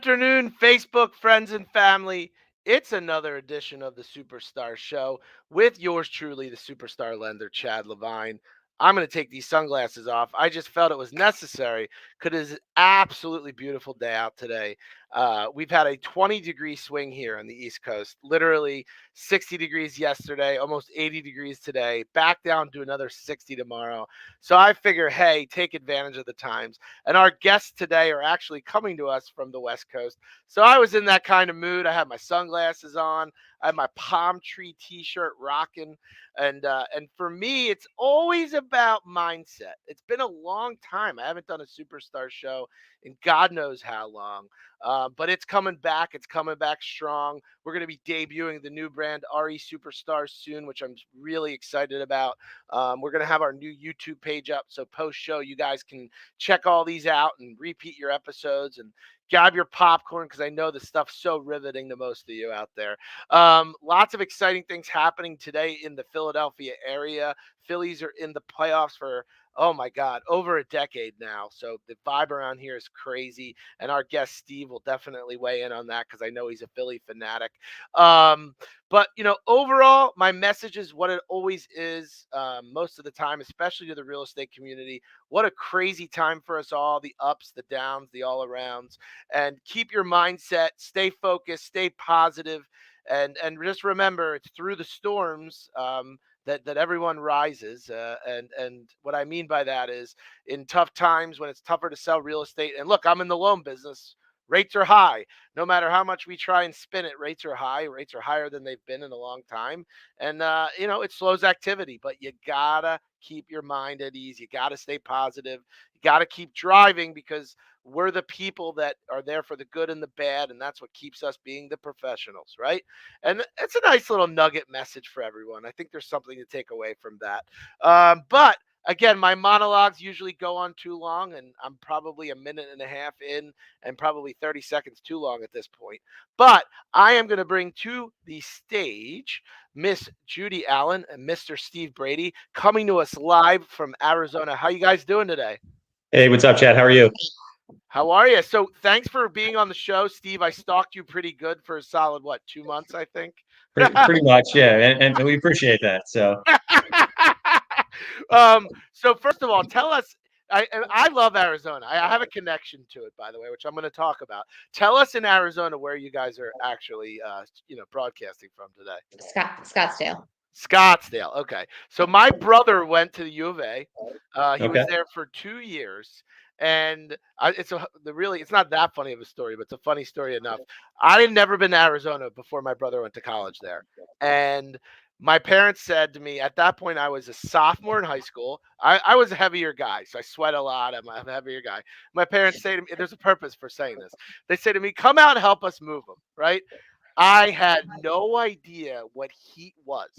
afternoon, Facebook friends and family. It's another edition of the Superstar Show with yours truly, the Superstar lender, Chad Levine. I'm going to take these sunglasses off. I just felt it was necessary because it's an absolutely beautiful day out today. We've had a 20-degree swing here on the East Coast, literally 60 degrees yesterday, almost 80 degrees today, back down to another 60 tomorrow. So I figure, hey, take advantage of the times. And our guests today are actually coming to us from the West Coast. So I was in that kind of mood. I had my sunglasses on. I had my palm tree T-shirt rocking, and for me, it's always about mindset. It's been a long time. I haven't done a superstar show in God knows how long, but it's coming back. It's coming back strong. We're going to be debuting the new brand RE Superstars soon, which I'm really excited about. We're going to have our new YouTube page up, so post show you guys can check all these out and repeat your episodes and grab your popcorn because I know the stuff's so riveting to most of you out there. Lots of exciting things happening today in the Philadelphia area. Phillies are in the playoffs for, oh my God, over a decade now. So the vibe around here is crazy. And our guest Steve will definitely weigh in on that because I know he's a Philly fanatic. But overall, my message is what it always is, most of the time, especially to the real estate community. What a crazy time for us all, the ups, the downs, the all arounds. And keep your mindset, stay focused, stay positive, and just remember it's through the storms that everyone rises. And what I mean by that is in tough times when it's tougher to sell real estate. And look, I'm in the loan business. Rates are high. No matter how much we try and spin it, rates are high. Rates are higher than they've been in a long time. And, it slows activity, but you got to keep your mind at ease. You got to stay positive. You got to keep driving because we're the people that are there for the good and the bad. And that's what keeps us being the professionals, right? And it's a nice little nugget message for everyone. I think there's something to take away from that. But again, my monologues usually go on too long, and I'm probably a minute and a half in and probably 30 seconds too long at this point. But I am going to bring to the stage Miss Judy Allen and Mr. Steve Brady coming to us live from Arizona. How you guys doing today? Hey, what's up, Chad? How are you? How are you? So thanks for being on the show, Steve. I stalked you pretty good for a solid, what, 2 months, I think? Pretty much, yeah, and we appreciate that. So, So first of all, tell us. I love Arizona. I have a connection to it, by the way, which I'm going to talk about. Tell us in Arizona where you guys are actually, broadcasting from today. Scottsdale. Scottsdale. Okay. So my brother went to the U of A. He okay, was there for 2 years. And it's not that funny of a story, but it's a funny story enough. I had never been to Arizona before my brother went to college there. And my parents said to me at that point, I was a sophomore in high school. I was a heavier guy, so I sweat a lot. I'm a heavier guy. My parents say to me, there's a purpose for saying this. They say to me, come out and help us move them, right? I had no idea what heat was.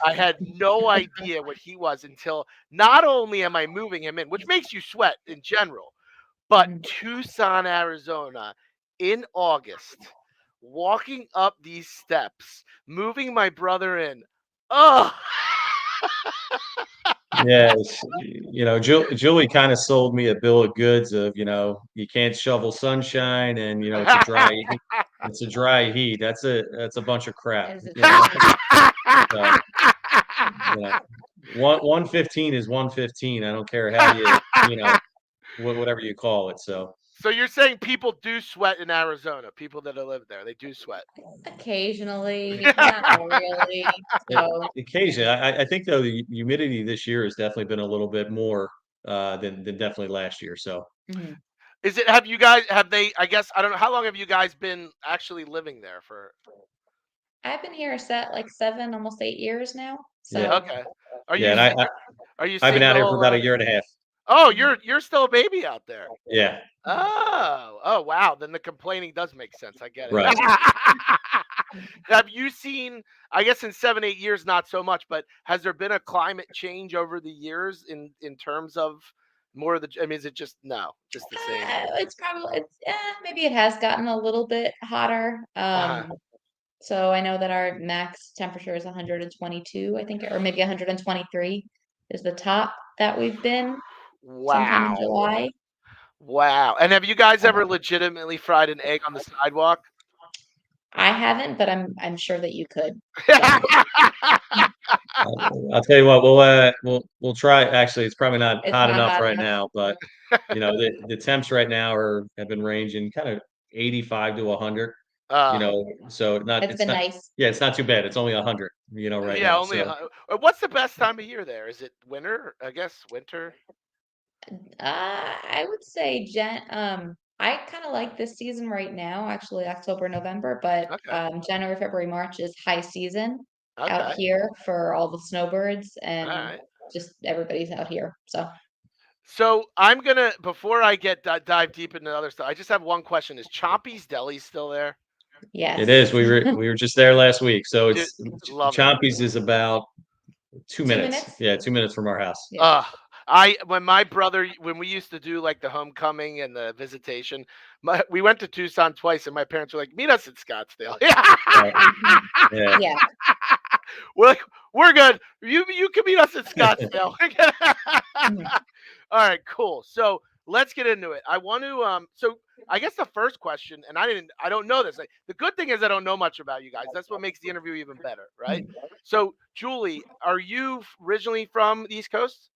I had no idea what he was until not only am I moving him in, which makes you sweat in general, but Mhm. Tucson, Arizona in August, walking up these steps, moving my brother in. Oh, yes, Julie kind of sold me a bill of goods of you can't shovel sunshine, and it's a dry heat. That's a bunch of crap. As You know, a- so you know, 115 is 115. I don't care how whatever you call it. So. So you're saying people do sweat in Arizona? People that have lived there, they do sweat. Occasionally, not really. Yeah, So occasionally, I think though the humidity this year has definitely been a little bit more than definitely last year. So mhm. Is it? Have you guys? Have they? I guess I don't know. How long have you guys been actually living there for? I've been here set like 7, almost 8 years now. yeah, So Okay. Are yeah, you and are you I've been out here for single? about a year and a half. Oh, you're still a baby out there. Yeah, Oh, wow. Then the complaining does make sense. I get it. right. Have you seen? I guess in 7, 8 years, not so much. But has there been a climate change over the years in terms of more of the? I mean, is it just no, just the same? maybe it has gotten a little bit hotter. Uh-huh. So I know that our max temperature is 122, I think, or maybe 123 is the top that we've been sometime in Wow. July. Wow. And have you guys ever legitimately fried an egg on the sidewalk? I haven't, but I'm sure that you could, definitely. I'll tell you what, we'll try. Actually, it's probably not It's hot not enough hot right enough. now, but the temps right now have been ranging kind of 85 to 100. uh, So It's it's been not nice. yeah, it's not too bad. It's only 100, right yeah, now. only. So What's the best time of year there? Is it winter? I guess winter. I would say I kind of like this season right now, actually October, November, but Okay. January, February, March is high season out Okay. here for all the snowbirds All and right. just everybody's out here. So, So I'm gonna before I get dive deep into other stuff. I just have one question: Is Chompy's Deli still there? it yes. is. We were just there last week. So Dude, it's love it. Chompy's is about 2 minutes. 2 minutes? Yeah, 2 minutes from our house. Yeah. Uh I when my brother when we used to do like the homecoming and the visitation, we went to Tucson twice, and my parents were like, "Meet us in Scottsdale." Right. Mhm. Yeah. Yeah. We're like, "We're good. You can meet us in Scottsdale." Mhm. All right, cool. So let's get into it. I want to so I guess the first question, and I don't know this. Like, the good thing is I don't know much about you guys. That's what makes the interview even better, right? Mhm. So Julie, are you originally from the East Coast?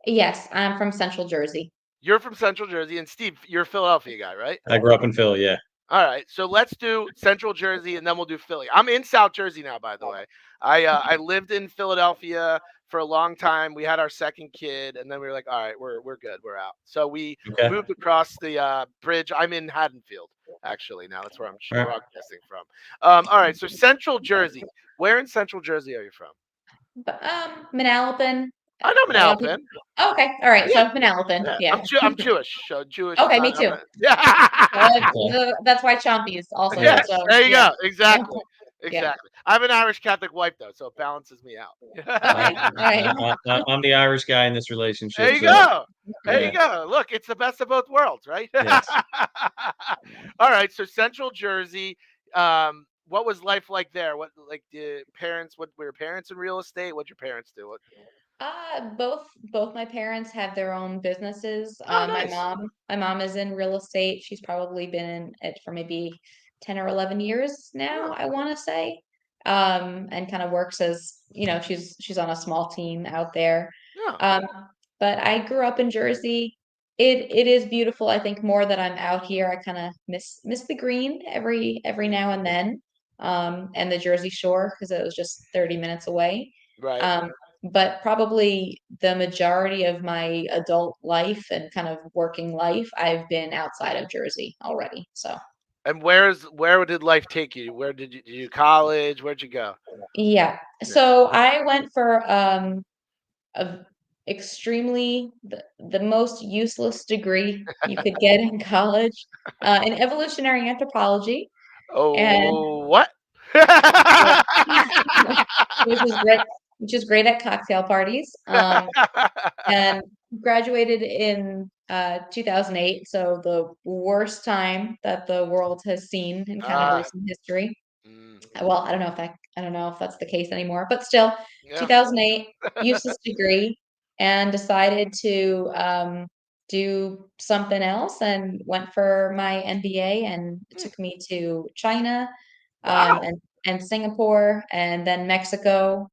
Yes, I'm from Central Jersey. You're from Central Jersey, and Steve, you're a Philadelphia guy, right? I grew up in Philly. Yeah. All right, so let's do Central Jersey, and then we'll do Philly. I'm in South Jersey now, by the way. I lived in Philadelphia for a long time. We had our second kid, and then we were like, all right, we're good, we're out. So we Okay. moved across the bridge. I'm in Haddonfield, actually. Now that's where I'm All right. broadcasting from. All right, so Central Jersey. Where in Central Jersey are you from? But Manalapan. I know A lot of people. Manalapan. Oh, okay. All right. Yeah, So Manalapan. yeah. Yeah. I'm Jewish, so Jewish. Okay, me I'm too. a, yeah. Okay. That's why Chompies also. Yes, Yes. So there you yeah. go. Yeah. Exactly. Yeah. Exactly. I have an Irish Catholic wife though, so it balances me Okay. out. All right. I'm the Irish guy in this There relationship. you So go. There you yeah. go. Look, it's the best of both worlds, right? Yes. All right. So Central Jersey. What was life like there? What like the parents? What were your parents in real estate? What your parents do? What? Both my parents have their own businesses. Oh, My nice. mom is in real estate. She's probably been in it for maybe 10 or 11 years now, Oh, I want to say. And kind of works as, she's on a small team out there. yeah. Um, but I grew up in Jersey. It is beautiful. I think more that I'm out here, I kind of miss the green every Mm, now and then. And the Jersey Shore because it was just 30 minutes away. right. Um, but probably the majority of my adult life and kind of working life, I've been outside of Jersey already. So, And where did life take you? Where did you college? Where'd you go? yeah. Yeah. So I went for a the most useless degree you could get in college, in evolutionary anthropology, and Oh, what? which was great, which is great at cocktail parties. And graduated in 2008, so the worst time that the world has seen in kind of Ah, recent history. mm, Well, I don't know if that's the case anymore, but still, yeah. 2008, useless degree, and decided to do something else and went for my MBA, and it Hmm, took me to China, wow. and Singapore, and then Mexico,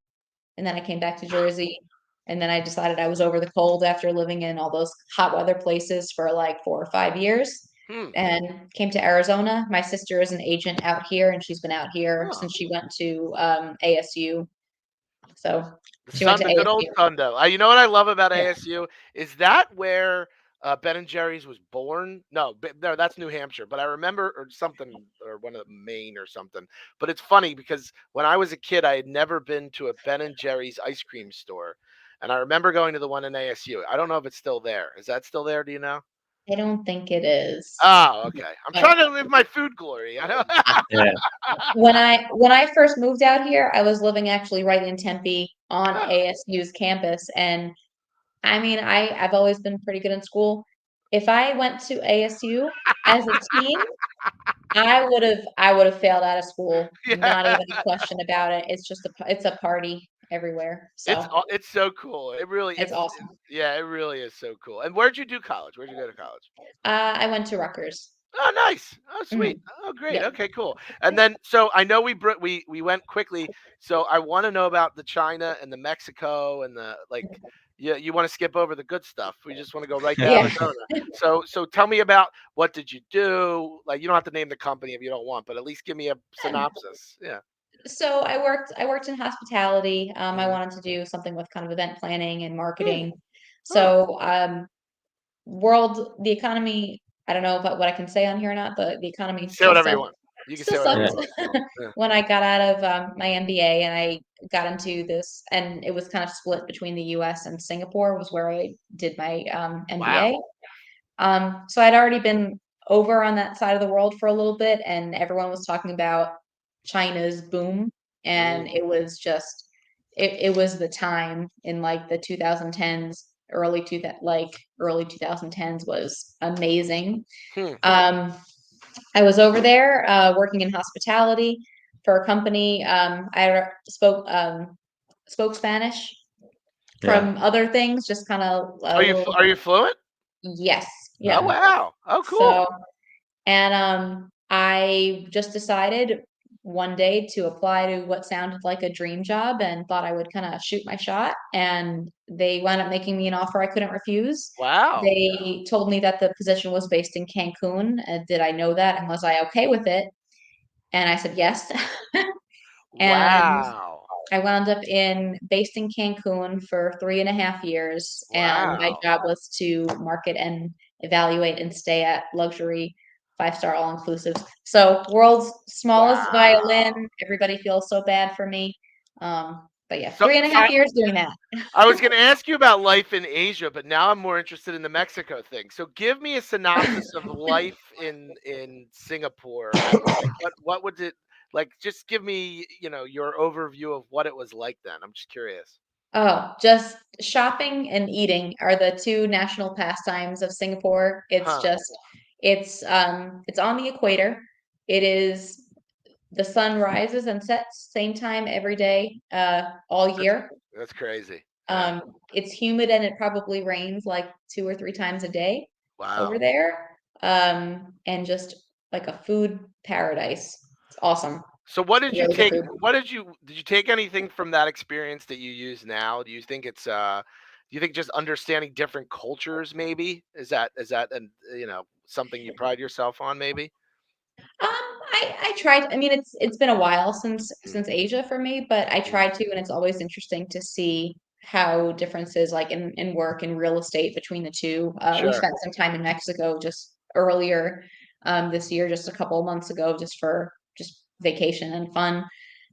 and then I came back to Jersey, and then I decided I was over the cold after living in all those hot weather places for like 4 or 5 years, Hmm. and came to Arizona. My sister is an agent out here, and she's been out here Oh, since she went to ASU. So she went to The good old ASU. Sun, though. You know what I love about Yeah. ASU is that where Ben and Jerry's was born. No, no, that's New Hampshire. But I remember or something or one of the Maine or something. But it's funny because when I was a kid, I had never been to a Ben and Jerry's ice cream store, and I remember going to the one in ASU. I don't know if it's still there. Is that still there? Do you know? I don't think it is. Oh, okay. I'm But trying to live my food glory. I know. Yeah. when I first moved out here, I was living actually right in Tempe on Oh, ASU's campus, and I mean, I've always been pretty good in school. If I went to ASU as a teen, I would have failed out of school. yeah. Not even a question about it. It's a party. everywhere. It's So it's so cool. It really it's awesome. yeah, it really is so cool. And where'd you do college? Where'd you go to college? I went to Rutgers. Oh, nice. Oh, Hmm. sweet. Oh, great. Yep. Okay, cool. And then, so I know we went quickly. So I want to know about the China and the Mexico and the like. You want to skip over the good stuff. We just want to go right to Yeah. Arizona. So tell me about what did you do? Like, you don't have to name the company if you don't want, but at least give me a Yeah. synopsis. Yeah. So I worked in hospitality. I Mhm. wanted to do something with kind of event planning and Hmm. marketing. Huh. So the economy, I don't know about what I can say on here or not, but the economy Say still whatever you sucked. want. You can Still say whatever Yeah. sucked you want. Yeah. when I got out of my MBA and I got into this, and it was kind of split between the US and Singapore was where I did my Wow. MBA. So I'd already been over on that side of the world for a little bit, and everyone was talking about China's boom, and Mm. it was just it was the time in like the 2010s, early 2010s was amazing. Hmm. Um, I was over there working in hospitality for a company. Spoke Spanish Yeah. from other things, just kind of a little. Are you fluent? Yes, Oh, yeah. wow. Oh, cool. So, and I just decided one day to apply to what sounded like a dream job and thought I would kind of shoot my shot. And they wound up making me an offer I couldn't refuse. Wow. They told me that the position was based in Cancun. Did I know that? And was I okay with it? And I said yes. And Wow. I wound up based in Cancun for 3.5 years, and my Wow. job was to market and evaluate and stay at luxury 5-star all-inclusives. So world's smallest violin. Wow. Everybody feels so bad for me. But yeah, So, three and a so half years doing that. I was going to ask you about life in Asia, but now I'm more interested in the Mexico thing. So give me a synopsis of life in Singapore. Like, what would it like? Just give me, your overview of what it was like then. I'm just curious. Oh, just shopping and eating are the two national pastimes of Singapore. Huh. It's on the equator. It is the sun rises and sets same time every day, all That's year. that's crazy. Yeah. It's humid and it probably rains like 2 or 3 times a day over Wow. there. And just like a food paradise. It's awesome. So what did you Really good take? food. What did you take anything from that experience that you use now? Do you think just understanding different cultures maybe is that and something you pride yourself on maybe? I tried. I mean, it's been a while Mm, since Asia for me, but I mm. tried to, and it's always interesting to see how differences like in work and real estate between the two. We Sure. spent some time in Mexico just earlier this year, just a couple of months ago, just for just vacation and fun.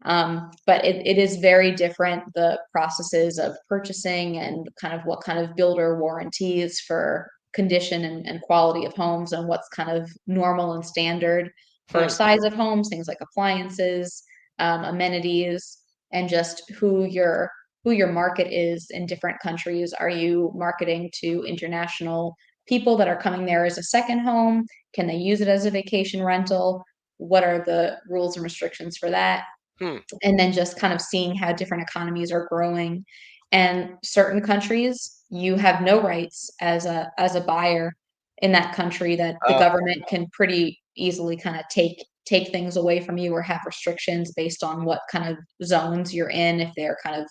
But it is very different, the processes of purchasing and kind of what kind of builder warranties for condition and quality of homes and what's kind of normal and standard for Hmm. size of homes, things like appliances, amenities, and just who your market is in different countries. Are you marketing to international people that are coming there as a second home? Can they use it as a vacation rental? What are the rules and restrictions for that? Hmm. And then just kind of seeing how different economies are growing. And certain countries, you have no rights as a buyer in that country, that the Uh, government can pretty easily kind of take things away from you or have restrictions based on what kind of zones you're in, if they're kind of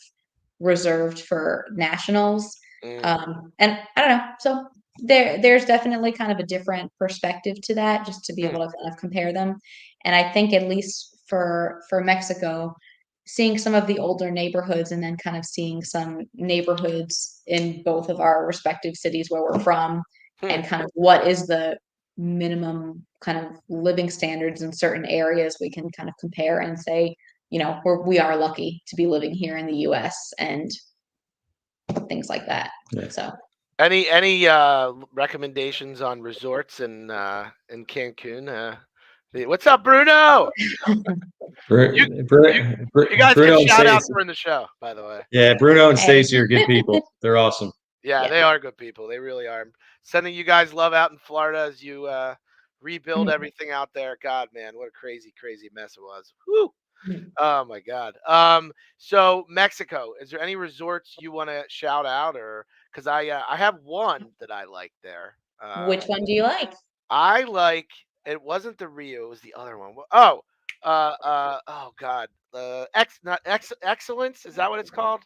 reserved for nationals. mm, And I don't know. So there's definitely kind of a different perspective to that, just to be hmm. able to kind of compare them. And I think at least for Mexico, seeing some of the older neighborhoods and then kind of seeing some neighborhoods in both of our respective cities where we're from, Hmm. and kind of what is the minimum kind of living standards in certain areas, we can kind of compare and say, we are lucky to be living here in the US and things like that. Yeah. So, Any recommendations on resorts in Cancun? What's up, Bruno? You you you guys get Bruno and shout outs Stacy. for in the show, by the way. Yeah, Bruno and hey, Stacy are good people. They're awesome. Yeah, yeah. they are good people. They really are. Sending you guys love out in Florida as you rebuild Mhm. everything out there. God, man, what a crazy, crazy mess it was. Whew. Mhm. Oh my God. So Mexico, is there any resorts you want to shout out, or because I have one that I like there. Which one do you like? I like it wasn't the Rio, it was the other one. Oh, oh God, not excellence. Is that what it's called?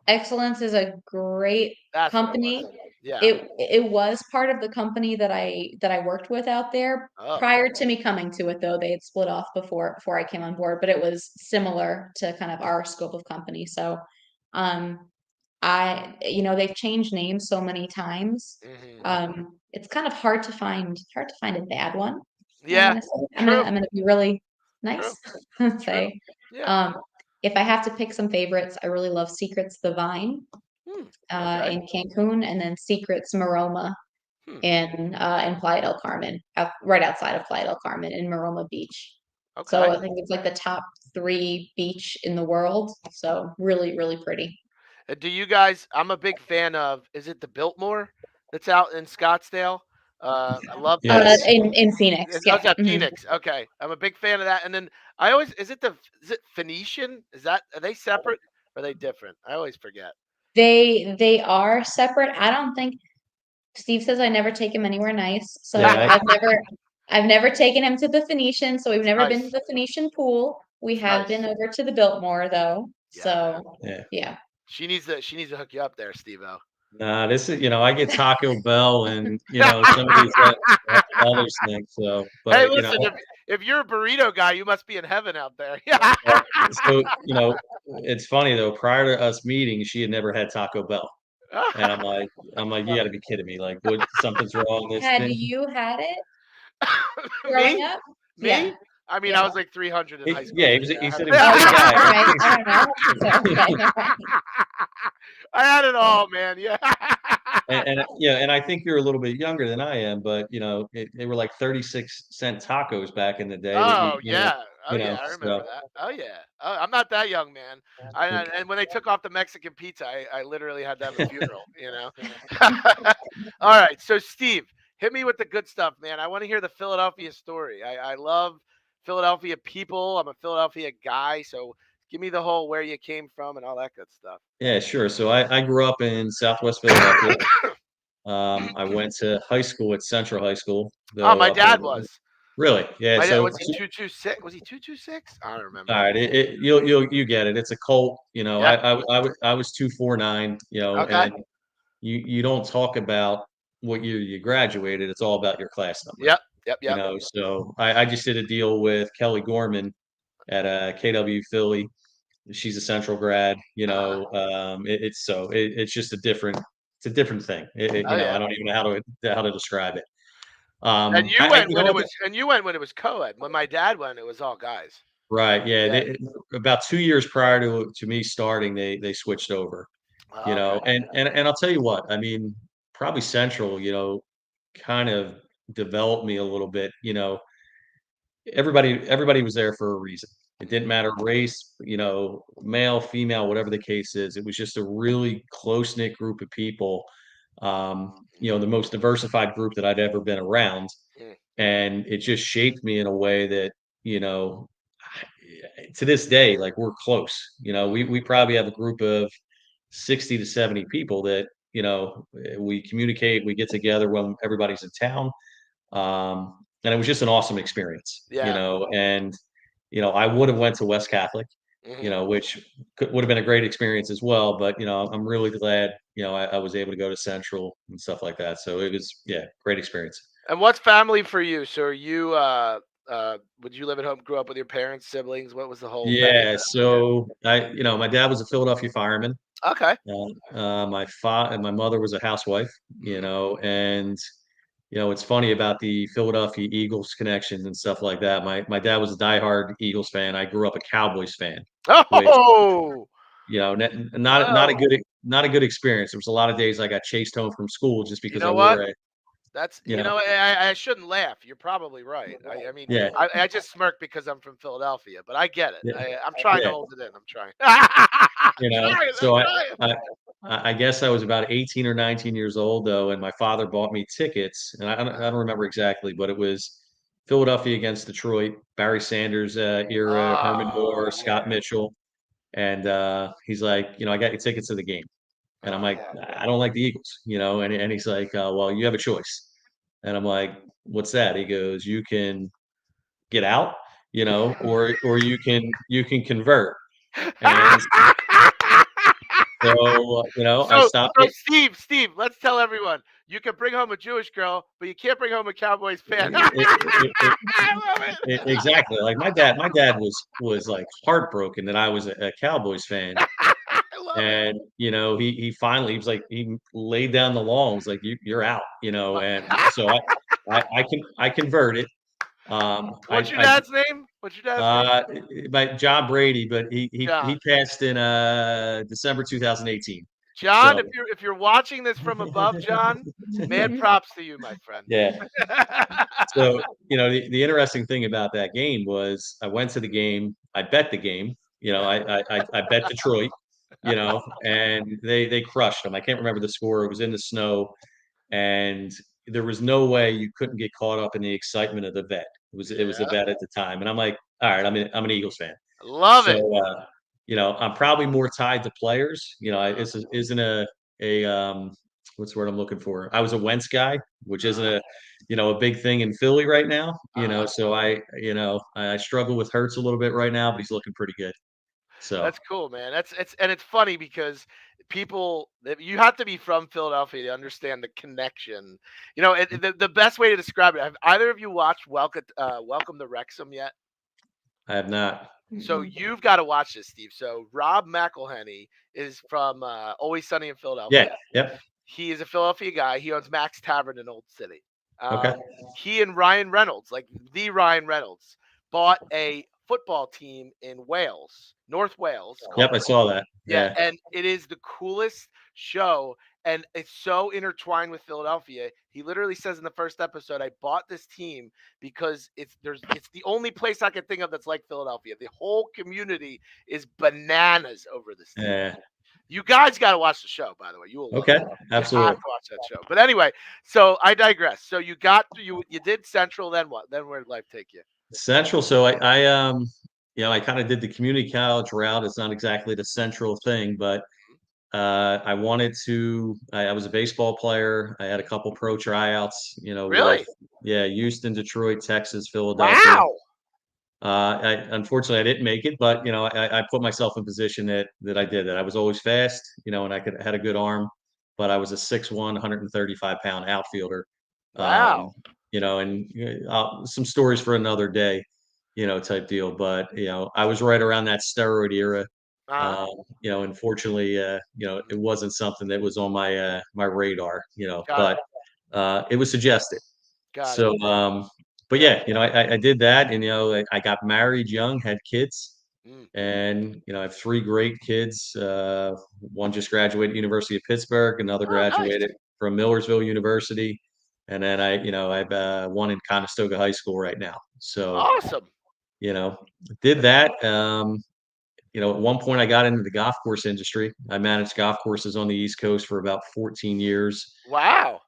Excellence is a great That's what it was. company. Yeah. It was part of the company that I worked with out there. Oh. Prior to me coming to it, though, they had split off before I came on board, but it was similar to kind of our scope of company. So, um, they've changed names so many times. Hmm. It's kind of hard to find a bad one. I'm Yeah. gonna say. I'm gonna True. I'm gonna be really True. nice and True. say, Yeah. um, if I have to pick some favorites, I really love Secrets the Vine Hmm. Okay. in Cancun, and then Secrets Maroma Hmm. in Playa del Carmen, right outside of Playa del Carmen in Maroma Beach. So Okay. I think it's like the top three beach in the world. So really, really pretty. Do you guys? I'm a big fan of. Is it the Biltmore that's out in Scottsdale? I love that. Yes. In Phoenix, Oh, yeah. it's at Mhm. Phoenix. Okay, I'm a big fan of that. And then I always is it Phoenician? Are they separate? Or are they different? I always forget. They are separate. I don't think Steve says I never take him anywhere nice. So Yeah. I've never taken him to the Phoenician, so we've never been to Nice. the Phoenician pool. We It's have nice. been over to the Biltmore though. Yeah, man. So Yeah. yeah. She needs to hook you up there, Steve-O. Nah, this is, I get Taco Bell and, some of these others things. So, Hey, but, listen, if you're a burrito guy, you must be in heaven out there. Yeah. well, so, it's funny though, prior to us meeting, she had never had Taco Bell. And I'm like, you gotta be kidding me. Like, what, something's wrong with this Had thing? you had it growing Me? up? Yeah. Me? I mean, I Yeah. was like 300 in high school, Yeah, so yeah, he I had said it. he was a Oh, big guy. all right. I don't know. So, okay. All right. I had it Yeah. all, man. Yeah. And I think you're a little bit younger than I am, but they were like 36-cent tacos back in the day that Oh yeah. Oh yeah. I remember so that. Oh yeah. Oh, I'm not that young, man. And when they took off the Mexican pizza, I literally had to have a funeral. All right. So Steve, hit me with the good stuff, man. I want to hear the Philadelphia story. I love Philadelphia people. I'm a Philadelphia guy, so give me the whole where you came from and all that good stuff. yeah, sure. So I grew up in Southwest Philadelphia. I went to high school at Central High School, Oh, though my up dad in was. really, yeah. My dad So, was he 226? Was he 226? I don't all remember. right, you get it. It's a cult. Yep. I was 249. Okay. And you don't talk about what year you graduated. It's all about your class number. Yep. Yep. Yep. So I just did a deal with Kelly Gorman at KW Philly. She's a Central grad. Uh-huh. It's just a different thing. Oh I yeah. don't even know how to describe it. And you I went you know when it what? was and you went when it was co-ed. When my dad went, it was all guys. Right, yeah. Yeah. About 2 years prior to me starting, they switched over. Okay. And I'll tell you what. I mean, probably Central, kind of developed me a little bit. Everybody was there for a reason. It didn't Mhm. matter race, male, female, whatever the case is. It was just a really close knit group of people. The most diversified group that I'd ever been around, Mm. and it just shaped me in a way that you know to this day, like we're close. We probably have a group of 60 to 70 people that we communicate, we get together when everybody's in town. And it was just an awesome experience. Yeah. And I would have went to West Catholic, Mhm. which would have been a great experience as well. But I'm really glad I was able to go to Central and stuff like that. So it was, yeah, great experience. And what's family for you? So are you would you live at home, grew up with your parents, siblings? What was the whole family Yeah. setup? Yeah. So my dad was a Philadelphia fireman. Okay. My mother was a housewife. Mhm. And it's funny about the Philadelphia Eagles connections and stuff like that. My dad was a diehard Eagles fan. I grew up a Cowboys fan, which Oh. Oh. not a good experience. There was a lot of days I got chased home from school just You because I know what? wore a That's you know I shouldn't laugh. You're probably right. I mean, yeah I just smirk because I'm from Philadelphia, but I get it. yeah I'm trying to yeah hold it in. I'm trying. I'm trying. I'm so trying. I I guess I was about 18 or 19 years old though, and my father bought me tickets, and I don't remember exactly, but it was Philadelphia against Detroit, Barry Sanders era, Herman Oh, Moore, yeah. Scott Mitchell, and he's like, I got you tickets to the game, and I'm Oh, like, yeah. I don't like the Eagles, and he's like, well, you have a choice, and I'm like, what's that? He goes, you can get out, or you can convert, and so I So, stopped so it. Steve, let's tell everyone you can bring home a Jewish girl, but you can't bring home a Cowboys fan. I love it. Exactly. Like my dad was like heartbroken that I was a Cowboys fan, I love it. and he finally he was like he laid down the law. And was like you're out. And so I converted. What's your dad's name? What's your dad's name? By John Brady, but he John. passed in December 2018. John, So if you're watching this from above, John, mad props to you, my friend. yeah. So, the interesting thing about that game was I went to the game, I bet the game, I bet Detroit, and they crushed them. I can't remember the score. It was in the snow, and there was no way you couldn't get caught up in the excitement of the bet. It was a Yeah, bet at the time, and I'm like, all right, I'm an Eagles fan. love So, it. I'm probably more tied to players. Uh-huh, This isn't a what's the word I'm looking for? I was a Wentz guy, which isn't uh-huh, a big thing in Philly right now. uh-huh. So I struggle with Hurts a little bit right now, but he's looking pretty good. So That's cool, man. It's funny because you have to be from Philadelphia to understand the connection. The best way to describe it. Have either of you watched Welcome to Wrexham yet? I have not. So Mm-mm. you've got to watch this, Steve. So Rob McElhenney is from Always Sunny in Yeah. Philadelphia. Yep. He is a Philadelphia guy. He owns Max Tavern in Old City. Okay. He and Ryan Reynolds, like the Ryan Reynolds, bought a football team in Wales, North Wales, Yep. called I saw that. yeah, Yeah. and it is the coolest show, and it's so intertwined with Philadelphia. He literally says in the first episode, "I bought this team because it's the only place I can think of that's like Philadelphia. The whole community is bananas over this team." Yeah. You guys got to watch the show, by the way. You will love Okay. it. You have Absolutely. to watch that show. But anyway, so I digress. So you did Central, then what? Then where did life take you? Central. So I kind of did the community college route. It's not exactly the central thing, but I wanted to. I was a baseball player. I had a couple pro tryouts. With Really? yeah, Houston, Detroit, Texas, Philadelphia. Wow. Unfortunately I didn't make it, but I put myself in position that I did that. I was always fast, and had a good arm, but I was a 6'1", 135-pound outfielder. Wow. Um, and some stories for another day, type deal. But I was right around that steroid era. Uh-huh. Um, Unfortunately, it wasn't something that was on my radar, Got it. but it was suggested. Got it. So, but Yeah. yeah, I did that, and I got married young, had kids, Mm. and I have three great kids. One just graduated University of Pittsburgh, another Oh, nice. graduated from Millersville University, and then I've one in Conestoga High School right now. So Awesome. you know, did that. At one point I got into the golf course industry. I managed golf courses on the East Coast for about 14 years. Wow.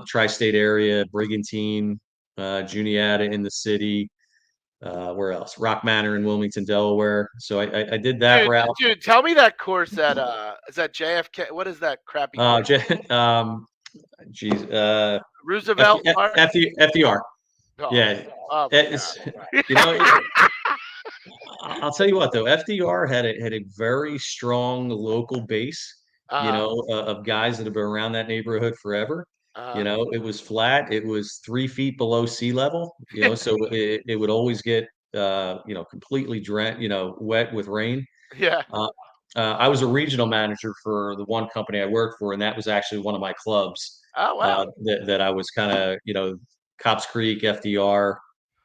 Tri-state area, Brigantine, Juniata in the city. Where else? Rock Manor in Wilmington, Delaware. So I did that Dude, route. dude, tell me that course at is that JFK? What is that crappy Uh, course? J- um, geez, Roosevelt Park? FDR. Oh, Yeah, oh my it's god. you know. I'll tell you what though, FDR had a very strong local base, Uh-huh. of guys that have been around that neighborhood forever. Uh-huh. It was flat. It was 3 feet below sea level. So it would always get completely wet with rain. Yeah. Uh, I was a regional manager for the one company I worked for, and that was actually one of my clubs Oh wow. that I was kind of Cops Creek, FDR,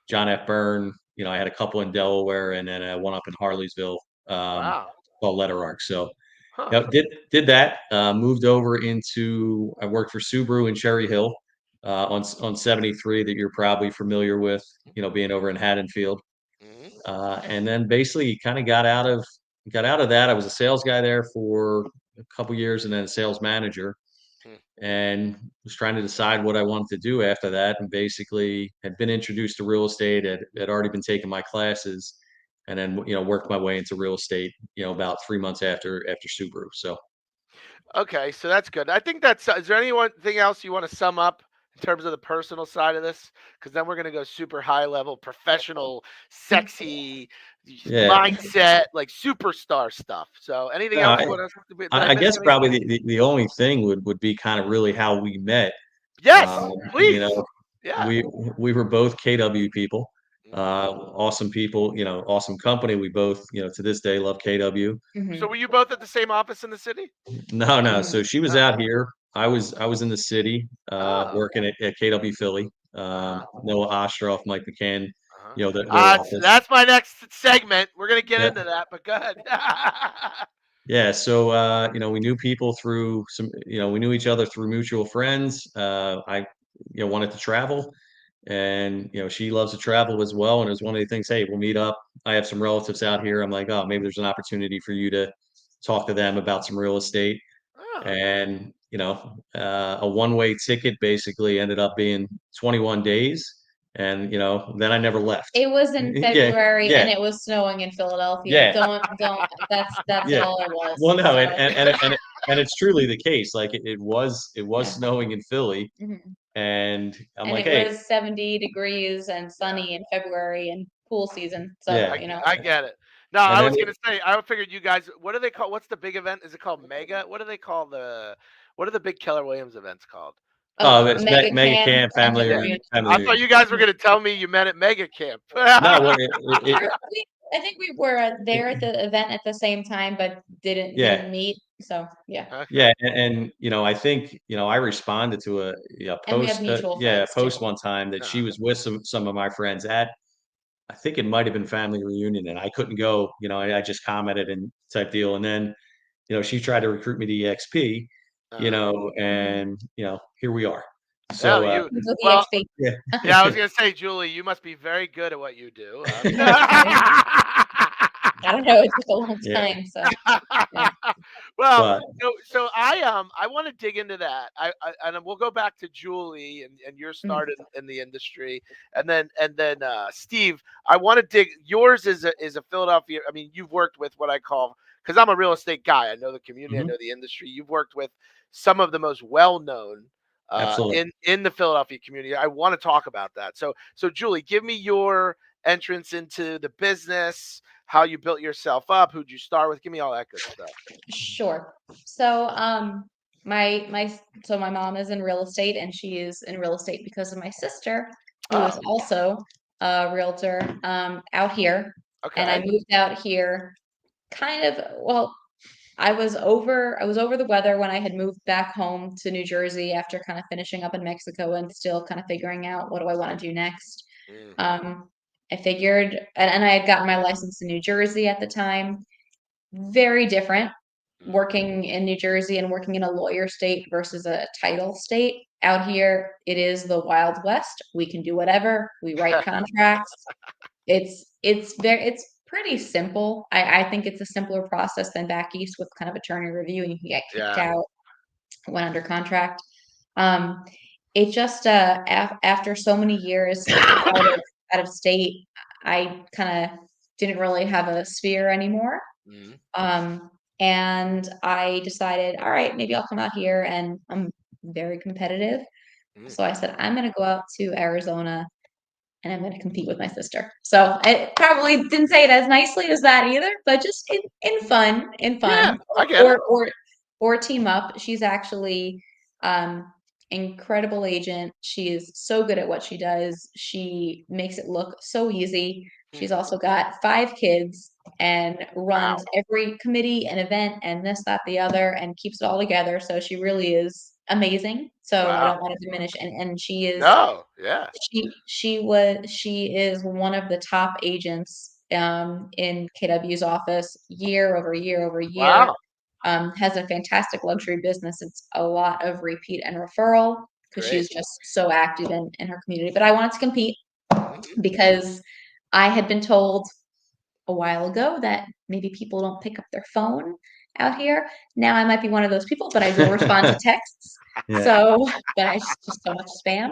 John F. Byrne. I had a couple in Delaware, and then one up in Harleysville, Wow. called Letter Arc. So, Huh. did that. Moved over into I worked for Subaru in Cherry Hill, on 73 that you're probably familiar with. Being over in Haddonfield, Hmm. and then basically kind of got out of that. I was a sales guy there for a couple years, and then a sales manager. Hmm. and was trying to decide what I wanted to do after that, and basically had been introduced to real estate, had already been taking my classes, and then, worked my way into real estate, about 3 months after Subaru. So Okay, so that's good. I think that's. Is there anything else you want to sum up in terms of the personal side of this? Because then we're gonna go super high level, professional, sexy yeah, mindset, like superstar stuff. So anything no, else you want to? Did I I miss guess anything? probably the only thing would be kind of really how we met. Yes, Um, you please. know, Yeah. we were both KW people, Mhm. awesome people, awesome company. We both, to this day love KW. So Mhm. were you both at the same office in the city? No, no. Mhm. So she was Oh. out here. I was in the city, Oh. working at KW Philly. Uh-huh. Noah Ostroff, Mike McCann, Uh-huh. their office. That's my next segment. We're gonna get Yeah. into that, but go ahead. Yeah, so, we knew people through we knew each other through mutual friends. I, wanted to travel, and, she loves to travel as well, and it was one of the things, "Hey, we'll meet up. I have some relatives out here." I'm like, "Oh, maybe there's an opportunity for you to talk to them about some real estate." Oh. And, a one-way ticket basically ended up being 21 days, and, then I never left. It was in Yeah, February and yeah, it was snowing in Philadelphia. yeah. Don't that's Yeah. all it was. Well, no, So and it's truly the case. Like it was yeah. snowing in Philly, Mhm. and I'm And like, it "Hey." was 70 degrees and Yeah. sunny in February and pool season. So, Yeah, I get it. No, and I then was gonna say, I figured you guys. What do they call? What's the big event? Is it called Mega? What do they call the? What are the big Keller Williams events called? oh, it's mega Mega can Camp and the family Yeah, reunion. reunion. Family I thought reunion. you guys were Mhm. gonna tell me you met at Mega Camp. No, well, I think we were there at it the event at the same time, but yeah, didn't meet. So yeah, Okay. yeah, and I think I responded to a and we have post, mutual friends a too. post one time that she Uh, was with some of my friends at. I think it might have been family reunion, and I couldn't go. I just commented and type deal, and then she tried to recruit me to EXP, uh-huh. Mhm. and here we are. Oh, So you. With Well, EXP. yeah, yeah, I was gonna say, Julie, you must be very good at what you do. I don't know. It took a long yeah, time. So yeah. Well, but so I want to dig into that. And then we'll go back to Julie and your Mhm. start in the industry, and then Steve. I want to dig. Yours is a Philadelphia. I mean, you've worked with what I call, because I'm a real estate guy. I know the community. I mhm, know the industry. You've worked with some of the most well known. absolutely. In the Philadelphia community, I want to talk about that. So Julie, give me your entrance into the business, how you built yourself up, who'd you start with, give me all that good stuff. Sure. So my mom is in real estate and she is in real estate because of my sister, who is Oh, also a realtor out here. And I okay. moved out here kind of well, I was over the weather when I had moved back home to New Jersey after kind of finishing up in Mexico and still kind of figuring out what do I want to do next. Mm, Um, I figured, and I had gotten my license in New Jersey at the time. Very different mm. working in New Jersey and working in a lawyer state versus a title state. Out here, it is the Wild West. We can do whatever. We write contracts. It's pretty simple. I think it's a simpler process than back east with kind of attorney review and you can get kicked Yeah. out when under contract. Um, it just after so many years out of state, I kind of didn't really have a sphere anymore. Mm, Um, and I decided, all right, maybe I'll come out here and I'm very competitive. mm. So I said, I'm going to go out to Arizona and I'm going to compete with my sister. So I probably didn't say it as nicely as that either, but just in Yeah, fun, I get it. or team up. She's actually incredible agent. She is so good at what she does. She makes it look so easy. Mm, She's also got 5 kids and runs wow. every committee and event and this, that, the other, and keeps it all together. So she really is amazing. So I Wow. don't want to diminish. And she is No, yeah. she is one of the top agents in KW's office year over year over year. Wow. Has a fantastic luxury business. It's a lot of repeat and referral because Great. she's just so active in her community. But I wanted to compete Mhm. because I had been told a while ago that maybe people don't pick up their phone out here. Now I might be one of those people, but I will respond to texts. Yeah. So, but I just so much spam.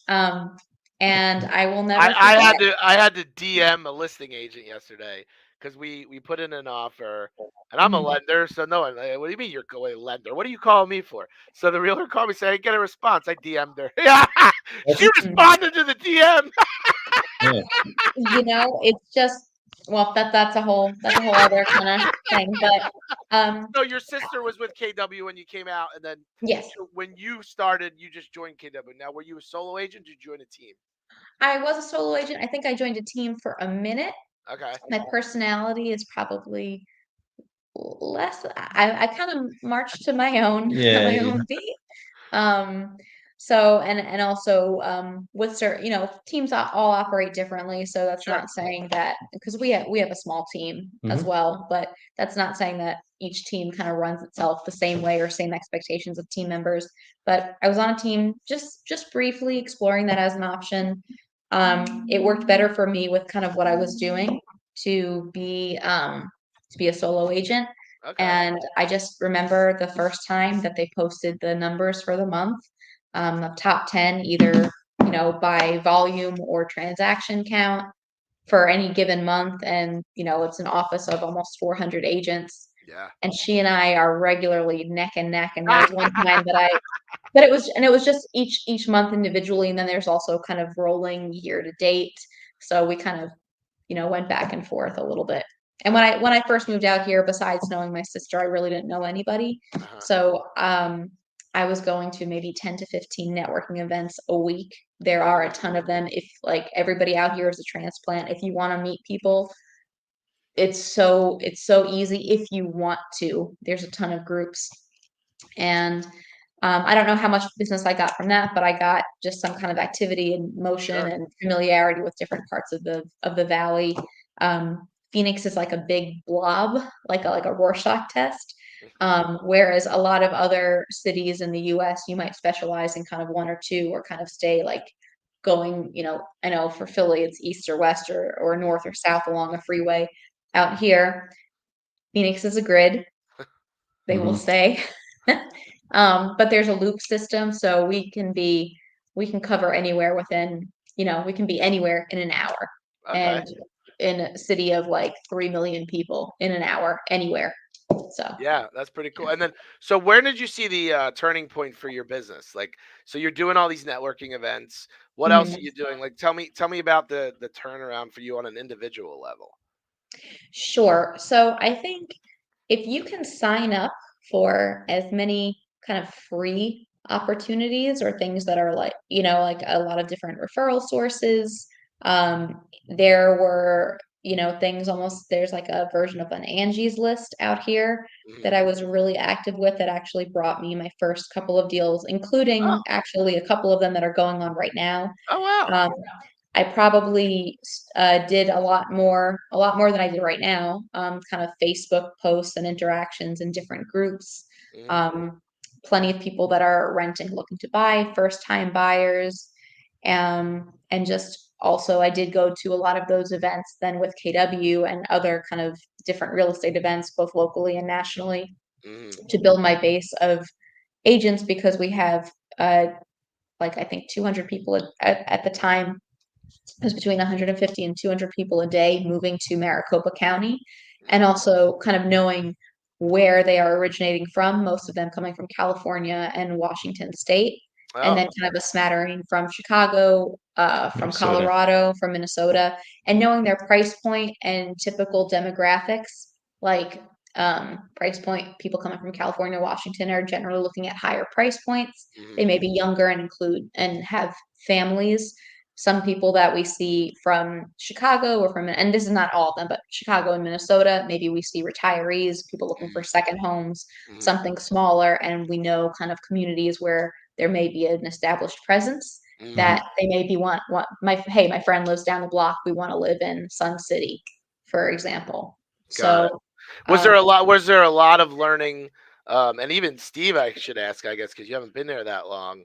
Um, and I will I, never I forget. had to I had to DM a listing agent yesterday because we put in an offer, and I'm a Mhm. lender, so no one. What do you mean you're a lender? What are you calling me for? So the realtor called me, saying, "I didn't get a response." I DM'd her. Yeah, she That's Mhm. responded to the DM. yeah. It's just, well, that's a whole other kind of thing. But So your sister was with KW when you came out, and then yes, so when you started, you just joined KW. Now, were you a solo agent? Did you join a team? I was a solo agent. I think I joined a team for a minute. Okay. My personality is probably less. I kind of march to my own Yeah, my own beat. Um, so and also with certain, teams all operate differently. So that's Sure. not saying that, because we have a small team as mhm. well, but that's not saying that each team kind of runs itself the same way or same expectations of team members. But I was on a team just briefly exploring that as an option. It worked better for me with kind of what I was doing to be a solo agent. Okay. And I just remember the first time that they posted the numbers for the month, of top 10, either, by volume or transaction count for any given month. And, it's an office of almost 400 agents. Yeah. And she and I are regularly neck and neck. And there was one time but it was just each month individually. And then there's also kind of rolling year to date. So we kind of, went back and forth a little bit. And when Good. I first moved out here, besides knowing my sister, I really didn't know anybody. Uh-huh. So I was going to maybe 10 to 15 networking events a week. There are a Mhm. ton of them. If, like, everybody out here is a transplant, if you want to meet people, it's so easy if you want to. There's a ton of groups. And I don't know how much business I got from that, but I got just some kind of activity and motion Sure. and familiarity with different parts of the valley. Phoenix is like a big blob, like a Rorschach test. Mhm. Whereas a lot of other cities in the U.S., you might specialize in kind of one or two, or kind of stay like going. I know for Philly, it's east or west, or north or south along a freeway. Out here, Phoenix is a grid, they will Mhm. say. But there's a loop system, so we can cover anywhere within, we can be anywhere in an hour. Okay. And in a city of like 3 million people, in an hour, anywhere. So, Yeah, that's pretty cool. And then, so where did you see the turning point for your business? Like, so you're doing all these networking events. What else are mhm. you doing? Like, tell me about the turnaround for you on an individual level. Sure. So I think if you can sign up for as many kind of free opportunities or things that are like, like a lot of different referral sources, there were, things almost, there's like a version of an Angie's List out here Hmm. that I was really active with, that actually brought me my first couple of deals, including Oh, actually a couple of them that are going on right now. oh wow. Um, I probably did a lot more than I did right now. Kind of Facebook posts and interactions in different groups. Hmm. Um, Plenty of people that are renting, looking to buy, first time buyers, and just also I did go to a lot of those events then with KW and other kind of different real estate events, both locally and nationally, Hmm. to build my base of agents, because we have like I think 200 people at the time. It was between 150 and 200 people a day moving to Maricopa County, and Hmm. also kind of knowing where they are originating from, most of them coming from California and Washington State, and Oh. then kind of a smattering from Chicago, from Minnesota. Colorado, from Minnesota, and knowing their price point and typical demographics, like price point, people coming from California, Washington are generally looking at higher price points. Hmm. They may be younger and include and have families. Some people that we see from Chicago or from, and this is not all of them, but Chicago and Minnesota, maybe we see retirees, people looking for second homes, Hmm. something smaller. And we know kind of communities where there may be an established presence, Hmm. Mhm. that they maybe want my friend lives down the block, we want to live in Sun City, for example. Got it. So, Was um, there a lot? Was there a lot of learning? And even Steve, I should ask, I guess, because you haven't been there that long.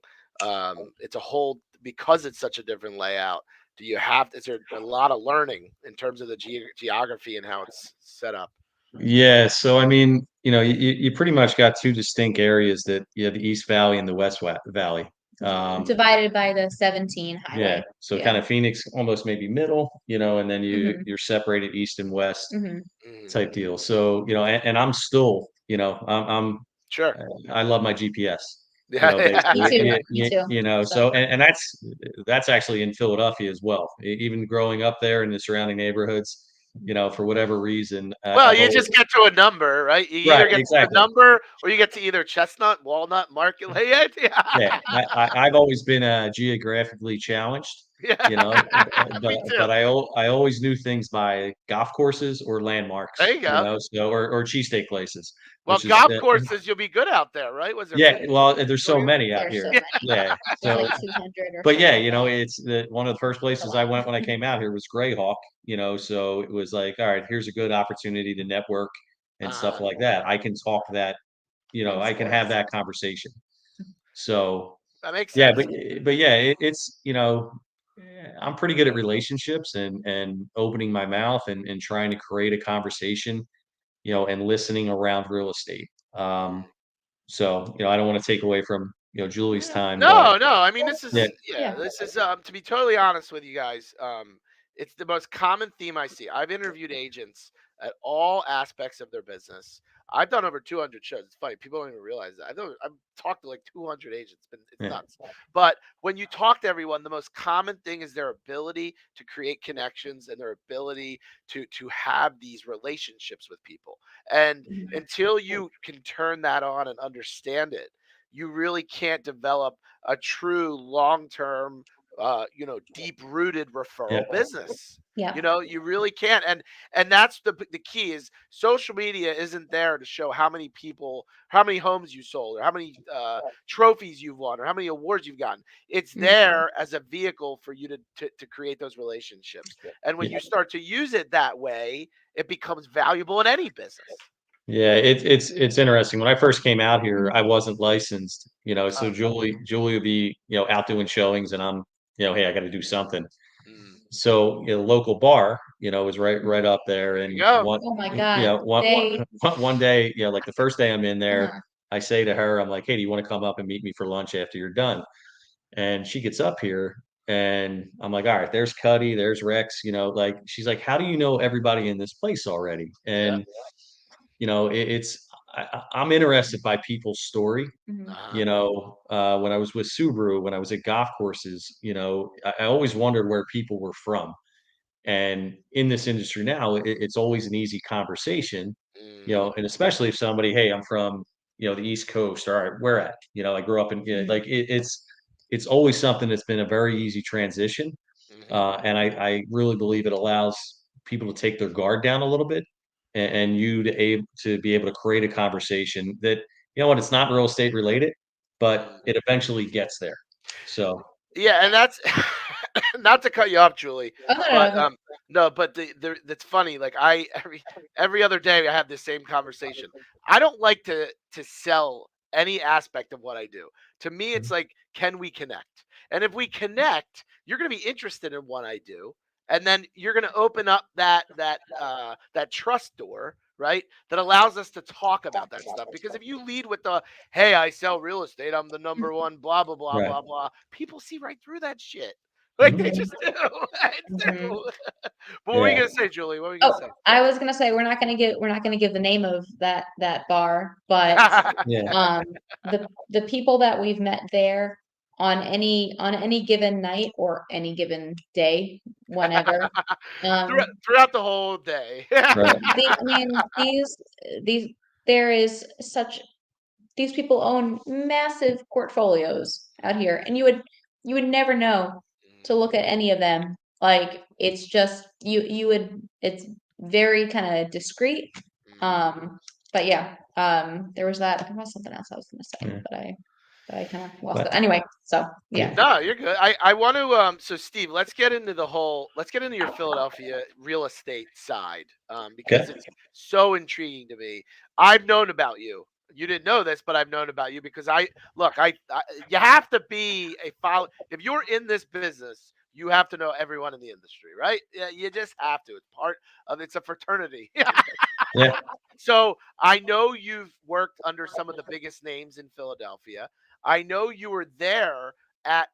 It's a whole because it's such a different layout. Do you have? Is there a lot of learning in terms of the geography and how it's set up? Yeah, so I mean, you pretty much got two distinct areas that you have the East Valley and the Valley. Mm, Divided by the 17 Yeah, highway. so Yeah. kind of Phoenix almost maybe middle, and then Hmm. you're separated east and west Hmm. mhm. type deal. So, and I'm still, Sure. I love my GPS, Yeah, Me basically, too. Me too. So, so, and that's actually in Philadelphia as well. Even growing up there in the surrounding neighborhoods, for whatever reason, well, I've you always, just get to a number, right? You right, either get to the exactly. number or you get to either Chestnut, Walnut, Market Lake. Yeah, I've always been, geographically challenged, Yeah. but Me too. I always knew things by golf courses or There landmarks, you go. so or cheesesteak places, Well, which is, golf courses, you'll be good out there, right? Was there yeah, 50 well, there's so million? many out there's so here. Yeah. many. Yeah, There's like so 200 or but something yeah, like that. it's one of the first It's a places I lot. went when I came out here was Greyhawk, so it was like, "All right, here's a good opportunity to network and stuff Uh-huh. like that." I can talk that, In I can have sports. that conversation. So, That makes yeah, sense. but yeah, it's, I'm pretty good at relationships and opening my mouth and trying to create a conversation, and listening around real estate. Mm. So, I don't wanna take away from, Julie's time, but No, no. I mean, this yeah, is yeah. Yeah. This is to be totally honest with you guys. It's the most common theme I see. I've interviewed agents at all aspects of their business. I've done over 200 shows. It's funny, people don't even realize that. I've talked to like 200 agents. It's yeah, nuts. But when you talk to everyone, the most common thing is their ability to create connections and their ability to have these relationships with people. And Mhm. until you can turn that on and understand it, you really can't develop a true long-term, deep-rooted yeah, referral business. Yeah. You really can't. And that's the key is social media isn't there to show how many people, how many homes you sold, or how many trophies you've won, or how many awards you've gotten. It's Mhm. there as a vehicle for you to create those relationships. And when yeah. you start to use it that way, it becomes valuable in any business. Yeah, it's interesting. When I first came out here, Mhm. I wasn't licensed, so Uh, Julie would be, out doing showings and I'm, "Hey, I gotta do something." mm, So, local bar, was right up there there you and go. Oh my God. one day, like the first day I'm in there, Uh-huh. I say to her, I'm like, "Hey, do you wanna come up and meet me for lunch after you're done?" And she gets up here and I'm like, "All right, there's Cuddy, there's Rex," like she's like, "How do you know everybody in this place already?" Yeah. And it's I'm interested by people's story. Mhm. When I was with Subaru, when I was at golf courses, I always wondered where people were from. And in this industry now, it's always an easy conversation, Mm, and especially if somebody, hey, I'm from, the East Coast. All right, where at? I grew up in, Mhm. like it's always something that's been a very easy transition. mhm, And I really believe it allows people to take their guard down a little bit and you to be able to create a conversation that, what, it's not real estate related, but mm. it eventually gets there. So, Yeah, and that's not to cut you off, Julie, Oh, no, but no, no. no, but that's funny. Like I every other day I have this same conversation. I don't like to sell any aspect of what I do. To me, it's like, can we connect? And if we connect, you're going to be interested in what I do, and then you're going to open up that trust door, right? That allows us to talk about that stuff. Because if you lead with the hey, I sell real estate. I'm the number one, blah, blah, blah, right. blah, blah. People see right through that shit. Like they Mhm. just do. They Mhm. do. But what were you Yeah. gonna say, Julie? What were you gonna Oh, say? I was gonna say we're not gonna give the name of that bar, but Yeah. um the people that we've met there on any given night or any given day, whenever, um Throughout the whole day. Right. I mean, these there is such these people own massive portfolios out here, and you would never know to look at any of them. Like, it's just you would it's very kind of discreet. But yeah, there was something else I was gonna say, Yeah. but I kind of lost it. But Anyway, so yeah. No, you're good. I want to so Steve, let's get into your Philadelphia real estate side because okay. it's so intriguing to me. I've known about you. You didn't know this, but I've known about you because I look, I you have to be a follow if you're in this business, you have to know everyone in the industry, right? Yeah, you just have to. It's part of it's a fraternity. Yeah. So I know you've worked under some of the biggest names in Philadelphia. I know you were there at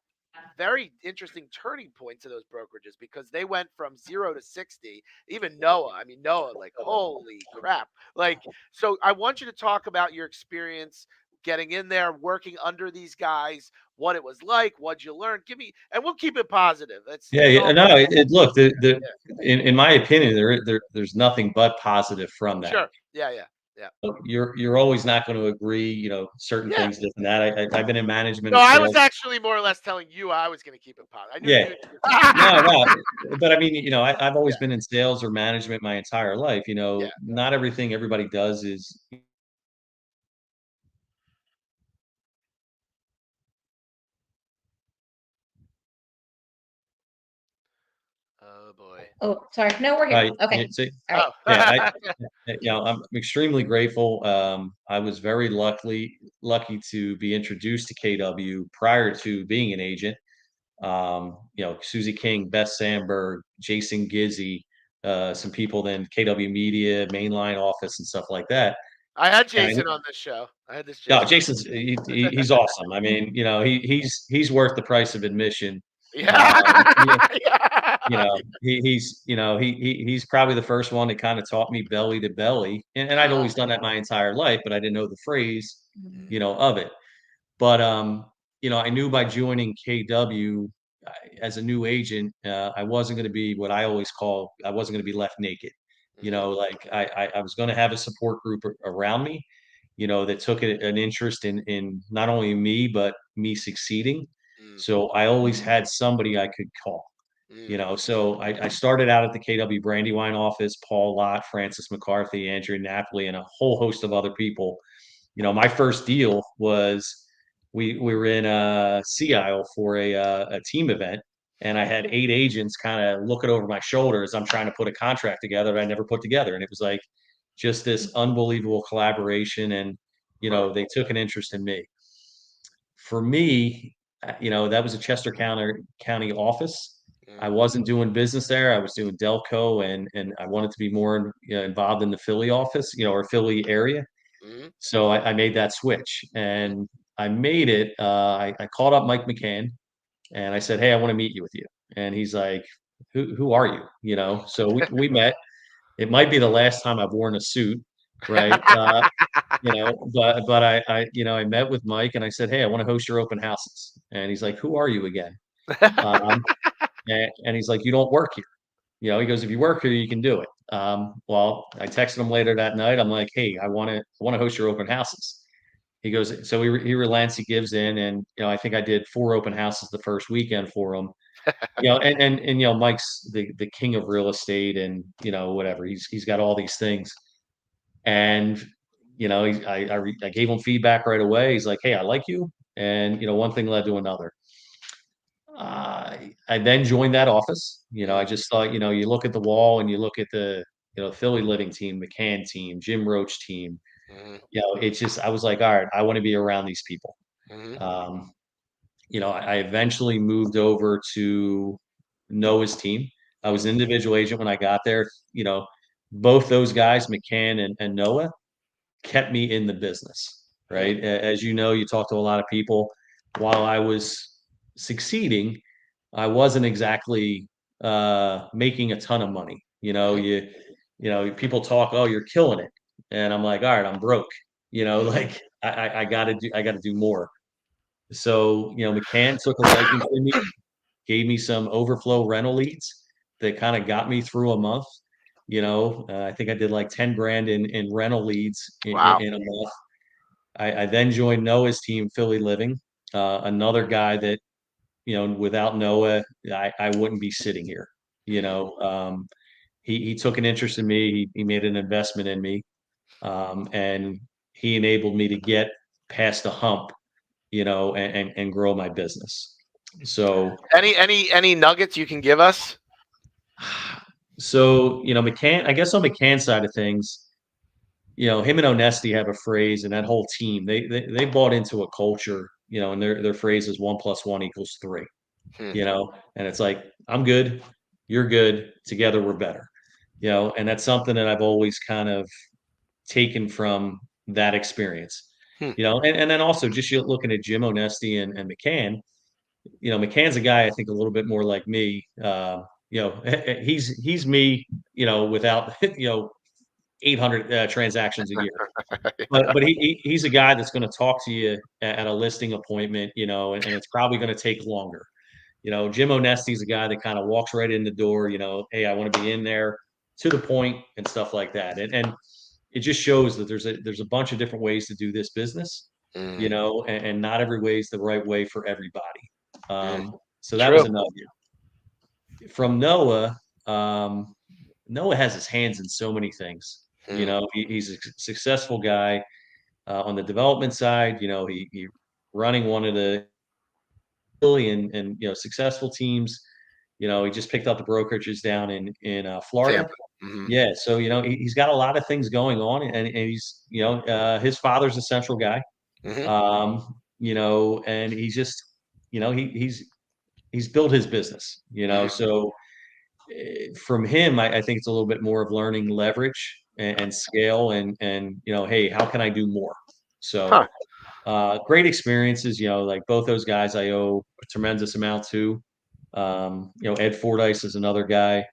very interesting turning points of those brokerages because they went from 0 to 60. Even Noah, I mean Noah, like holy crap! Like, so I want you to talk about your experience getting in there, working under these guys, what it was like, what you learned. Give me, and we'll keep it positive. Yeah, It's yeah. all No, look, yeah, in my opinion, there's nothing but positive from that. sure, yeah, yeah, yeah, You're always not going to agree, certain yeah. things, this and that. I've been in management No, and I was sales. actually more or less telling you I was going to keep it positive. I knew Yeah. you. No, no. But I mean, I've Yeah, always been in sales or management my entire life. yeah. Not everything everybody does is Oh boy. Oh, sorry. No, we're here. right. Okay. So, All right. Oh. yeah, I'm extremely grateful. I was very lucky to be introduced to KW prior to being an agent. Susie King, Beth Sandberg, Jason Gizzi, some people then KW Media, mainline office and stuff like that. I had And Jason on this show. I had this no, Jason on. Jason's he's awesome. I mean, he's worth the price of admission. Yeah. Yeah, Yeah. he's probably the first one that kind of taught me belly to belly, and I'd Ah. always done that my entire life, but I didn't know the phrase, Mhm. of it. But, I knew by joining KW as a new agent, I wasn't going to be what I always call, I wasn't going to be left naked. Mhm. Like I was going to have a support group around me, that took an interest in not only me, but me succeeding. Mm. So I always had somebody I could call. Mm. So I started out at the KW Brandywine office, Paul Lott, Francis McCarthy, Andrea Napoli, and a whole host of other people. My first deal was we were in a Sea Isle for a team event, and I had 8 agents kind of looking over my shoulder as I'm trying to put a contract together that I never put together, and it was like just this unbelievable collaboration, and Huh. they took an interest in me. For me, that was a Chester County office. I Mm. wasn't doing business there. I was doing Delco, and I wanted to be more involved in the Philly office, or Philly area. Mhm. So I made that switch, Mhm. and I made it. I called up Mike McCann, and I said, "Hey, I want to meet you with you." And he's like, "Who are you?" So we met. It might be the last time I've worn a suit, right? But I met with Mike, and I said, "Hey, I want to host your open houses." And he's like, "Who are you again?" Um, and he's like, "You don't work here." He goes, "If you work here, you can do it." Well, I texted him later that night. I'm like, "Hey, I want to host your open houses." He goes, so he relents, he gives in, and I think I did 4 open houses the first weekend for him. And Mike's the king of real estate, and whatever. He's got all these things, and I gave him feedback right away. He's like, "Hey, I like you," and one thing led to another. I then joined that office. I Mm. just thought, you look at the wall and you look at the Philly Living team, McCann team, Jim Roach team. Mhm. It's just I was like, all right, I want to be around these people. Mhm. Um, I eventually moved over to Noah's team. I was Mhm. individual agent when I got there. You know, both those guys, McCann and Noah, kept me in the business, Mm. right? As you know, you talk to a lot of people. While I was succeeding, I wasn't exactly making a ton of money. Mhm. People talk, "Oh, you're killing it," and I'm like, "All right, I'm broke." Mhm. Like I got to do more. So McCann took a liking to me, gave me some overflow rental leads that kind of got me through a month. I think I did like 10 grand in rental leads Wow. in a month. I then joined Noah's team, Philly Living, another guy that, without Noah, I wouldn't be sitting here. Mhm. He took an interest in me. He made an investment in me, and he enabled me to get past the hump, and grow my business. So, Any nuggets you can give us? McCann, I guess on McCann's side of things, him and Onesti have a phrase, and that whole team, they bought into a culture, and their phrase is 1 + 1 = 3. Hmm. and it's like, I'm good, you're good, together we're better, and that's something that I've always kind of taken from that experience. Hmm. And then also just you looking at Jim Onesti and McCann. McCann's a guy I think a little bit more like me. He's me, without 800 transactions a year. But he's a guy that's going to talk to you at a listing appointment, and it's probably going to take longer. Jim Onesti's a guy that kind of walks right in the door. Hey, I want to be in there, to the point and stuff like that. And it just shows that there's a bunch of different ways to do this business, Mm, and not every way is the right way for everybody. mm. So that was True. another from Noah. Noah has his hands in so many things. Mm, He's a successful guy on the development side. He running one of the really and successful teams. He just picked up the brokerages down in Florida. Tampa. Hmm. Yeah, so he's got a lot of things going on, and he's his father's a central guy, Hmm. and he's just he's built his business, Hmm. so from him, I think it's a little bit more of learning leverage and scale, and hey, how can I do more? Huh. So great experiences, like both those guys I owe a tremendous amount to. Ed Fordyce is another guy,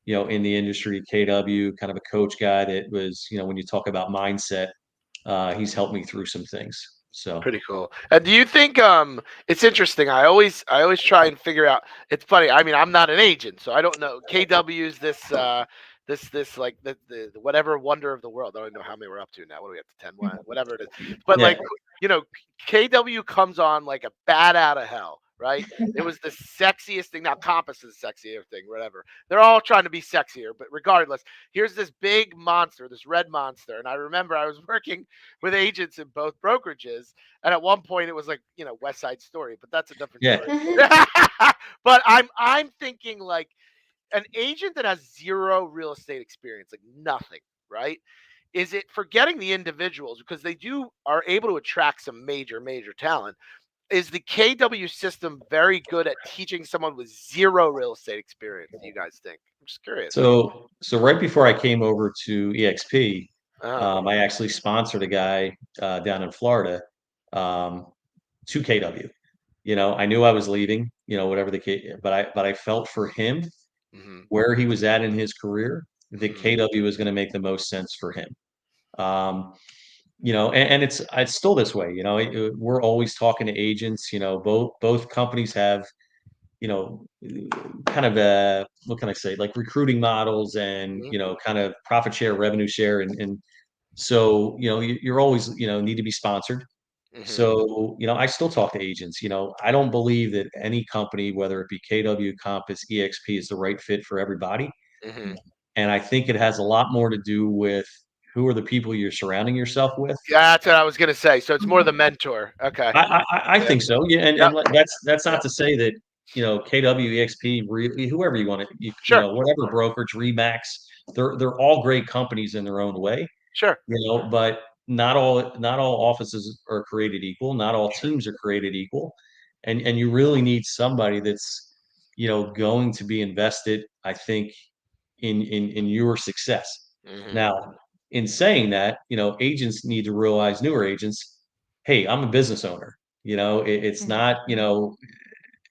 in the industry, KW, kind of a coach guy that was, when you talk about mindset, he's helped me through some things. So, Pretty cool. And do you think it's interesting? I always try and figure out. It's funny. I mean, I'm not an agent, so I don't know. KW's this like the whatever wonder of the world. I don't know how many we're up to now. What are we up to 10? Whatever it is. But yeah, like you know, KW comes on like a bat out of hell, right? It was the sexiest thing. Now Compass is the sexier thing, whatever. They're all trying to be sexier, but regardless, here's this big monster, this red monster. And I remember I was working with agents in both brokerages, and at one point, it was like West Side Story, but that's a different yeah. story. But I'm thinking like an agent that has zero real estate experience, like nothing, right? Is it forgetting the individuals because they do are able to attract some major talent? Is the KW system very good at teaching someone with zero real estate experience? Do you guys think? I'm just curious. So right before I came over to EXP, Uh, I actually sponsored a guy down in Florida um, to KW. I knew I was leaving, whatever the case, but I felt for him hmm where he was at in his career, the hmm KW was going to make the most sense for him. Um, and it's still this way. We're always talking to agents. Both companies have kind of what can I say, like recruiting models and hmm kind of profit share, revenue share, and so you're always need to be sponsored. hmm So I still talk to agents. I don't believe that any company, whether it be KW, Compass, EXP, is the right fit for everybody. hmm And I think it has a lot more to do with who are the people you're surrounding yourself with. Yeah, that's what I was gonna say. So it's more the mentor. Okay. I Yeah. think so. Yeah, Yep. that's not Yep. to say that KW, EXP, whoever you want to, Sure. whatever brokerage, Remax, they're all great companies in their own way. Sure. But not all offices are created equal. Not all Sure. teams are created equal, and you really need somebody that's going to be invested, I think, in your success. Mhm. Now, in saying that, agents need to realize, newer agents, hey, I'm a business owner. It's Mhm. not,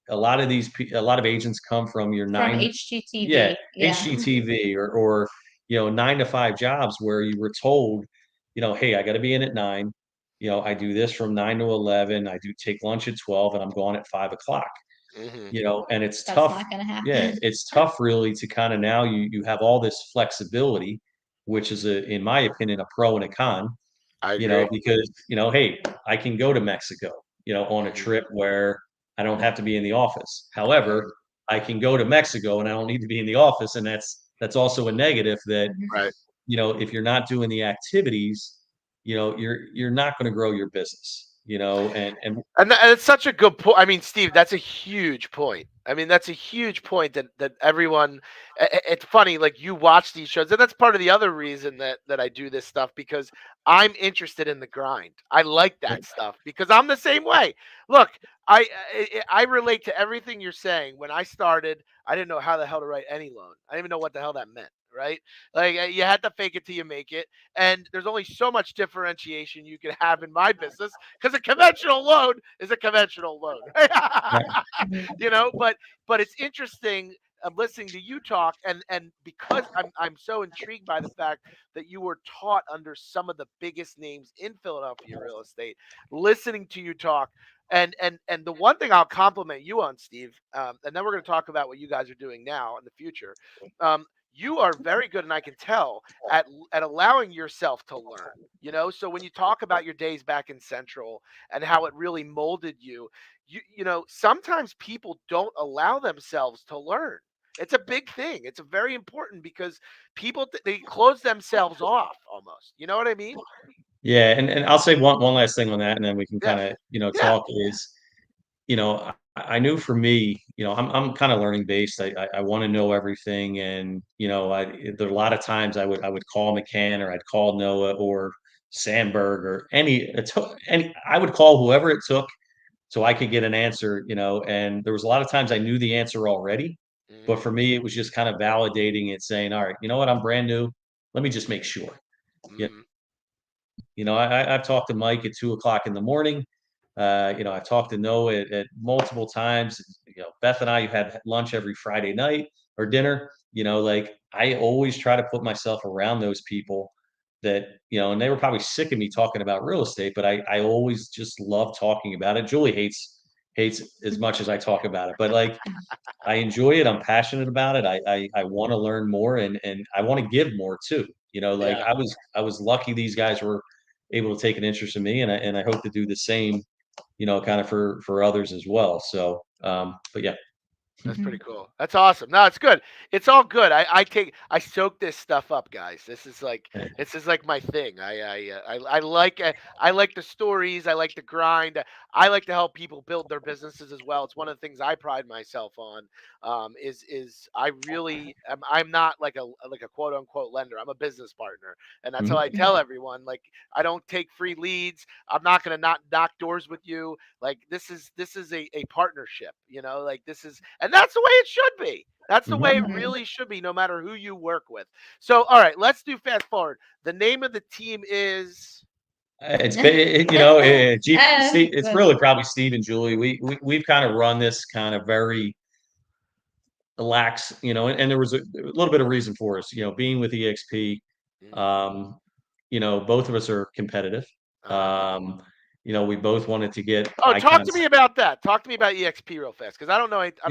a lot of agents come from your From nine, yeah, HGTV. Yeah. HGTV or 9 to 5 jobs where you were told, hey, I got to be in at 9. I do this from 9 to 11. I do take lunch at 12, and I'm gone at 5 o'clock. Mhm. And it's That's tough. not gonna Yeah, happen. it's tough really to kind of now you have all this flexibility, which is in my opinion, a pro and a con, I agree. because, hey, I can go to Mexico, on a Mhm. trip where I don't have to be in the office. However, Mhm. I can go to Mexico and I don't need to be in the office. And that's also a negative that, Mhm. Right. if you're not doing the activities, you're not going to grow your business, and And it's such a good point. I mean, Steve, that's a huge point. I mean, that's a huge point that everyone. It's funny, like you watch these shows, and that's part of the other reason that I do this stuff because I'm interested in the grind. I like that stuff because I'm the same way. Look, I relate to everything you're saying. When I started, I didn't know how the hell to write any loan. I didn't even know what the hell that meant. Right? Like you had to fake it till you make it, and there's only so much differentiation you can have in my business because a conventional loan is a conventional loan. Right? Right. Mhm. But it's interesting. I'm listening to you talk, and because I'm so intrigued by the fact that you were taught under some of the biggest names in Philadelphia real estate, listening to you talk, and the one thing I'll compliment you on, Steve, and then we're going to talk about what you guys are doing now in the future. Um, you are very good, and I can tell at allowing yourself to learn. So when you talk about your days back in Central and how it really molded you, sometimes people don't allow themselves to learn. It's a big thing. It's a very important because people they close themselves off almost. You know what I mean? Yeah, and I'll say one last thing on that, and then we can Yeah. kinda, Yeah. talk is, I knew for me, I'm kinda learning based. I wanna know everything and, there are a lot of times I would call McCann or I'd call Noah or Sandberg or any I would call whoever it took so I could get an answer, and there was a lot of times I knew the answer already, but Hmm. for me, it was just kind of validating it saying, "All right, you know what? I'm brand new. Let me just make sure." Hmm. I've talked to Mike at 2 o'clock in the morning. I've talked to Noah at multiple times. Beth and I had lunch every Friday night or dinner. Like I always try to put myself around those people that, and they were probably sick of me talking about real estate, but I always just love talking about it. Julie hates as much as I talk about it, but like I enjoy it. I'm passionate about it. I want to learn more and I want to give more too. Like Yeah. I was lucky these guys were able to take an interest in me and I hope to do the same, kind of for others as well. So but yeah. That's pretty Mhm. cool. That's awesome. No, it's good. It's all good. I soak this stuff up, guys. This is like my thing. I like the stories. I like the grind. I like to help people build their businesses as well. It's one of the things I pride myself on. Is I really I'm not like a quote unquote lender. I'm a business partner, and that's how I Mhm. tell everyone. Like I don't take free leads. I'm not gonna not knock doors with you. Like this is a partnership, like this is and that's the way it should be. That's the way Mhm. it Mhm. really should be, no matter who you work with. So, all right, let's do fast forward. The name of the team is It's been, Steve, it's But really probably Steve and Julie. We've kind of run this kind of very lax, and there was a little bit of reason for us, being with EXP. Mhm. Um, both of us are competitive. Uh-huh. Um, we both wanted to get Oh, talk to icons. me about that. Talk to me about EXP real fast because I don't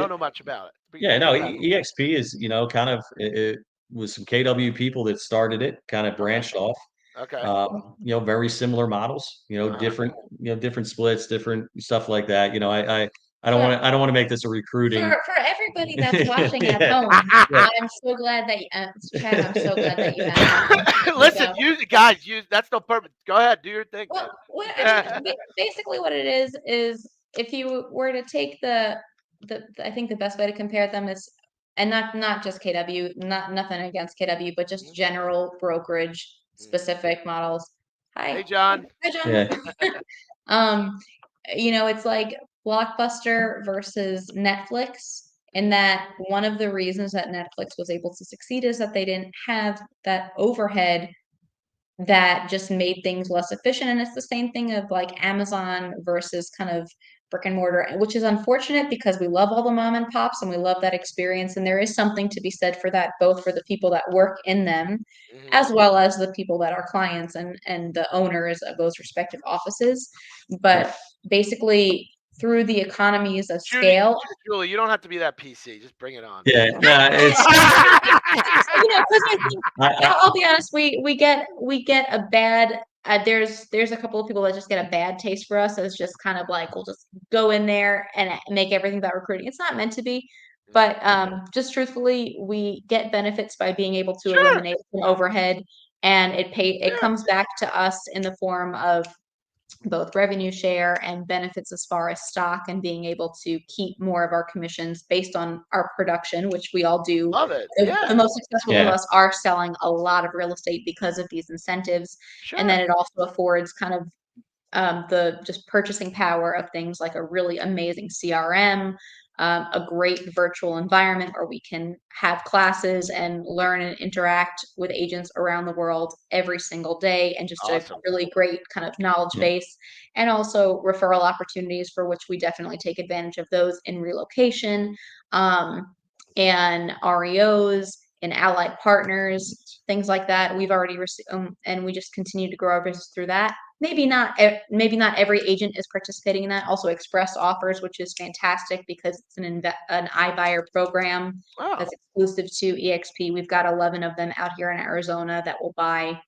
know much about it. Yeah, Give no, me that. EXP is, kind of it was some KW people that started it, kind of Okay. branched off. Okay. Very similar models, Uh-huh. different splits, different stuff like that. for I don't want to make this a recruiting. for everybody that's watching at Yeah, home, yeah. I'm so glad that Chad, I'm so glad that you have something to speak Listen, of. use guys, use that's no purpose. Go ahead, do your thing, Well, man. what I mean, basically, what it is if you were to take I think the best way to compare them is, and not just KW, not nothing against KW, but just Mhm, general brokerage mhm. specific models. Hey, Hi, John. hi, John. Yeah. Um, it's like Blockbuster versus Netflix, in that one of the reasons that Netflix was able to succeed is that they didn't have that overhead that just made things less efficient. And it's the same thing of like Amazon versus kind of brick and mortar, which is unfortunate because we love all the mom and pops and we love that experience. And there is something to be said for that, both for the people that work in them, Mhm. as well as the people that are clients and the owners of those respective offices. But basically, through the economies of Judy, scale, Julie, you don't have to be that PC. Just bring it on. Yeah, no, it's because I think I I'll be honest, we get a bad. There's a couple of people that just get a bad taste for us. It's just kind of like we'll just go in there and make everything about recruiting. It's not meant to be, Mhm. but just truthfully, we get benefits by being able to Sure. eliminate some overhead, and it Yeah. comes back to us in the form of both revenue share and benefits as far as stock and being able to keep more of our commissions based on our production, which we all do. Love it. The Yeah. most successful of Yeah. us are selling a lot of real estate because of these incentives. And then Sure. it also affords kind of the just purchasing power of things like a really amazing CRM, a great virtual environment where we can have classes and learn and interact with agents around the world every single day, and just a Awesome. really great kind of knowledge Yeah. base, and also referral opportunities for which we definitely take advantage of those in relocation, and REOs and allied partners, things like that. We've already received, and we just continue to grow our business through that. Maybe not every agent is participating in that. Also, Express offers, which is fantastic because it's an iBuyer program Oh, that's exclusive to EXP. We've got 11 of them out here in Arizona that will buy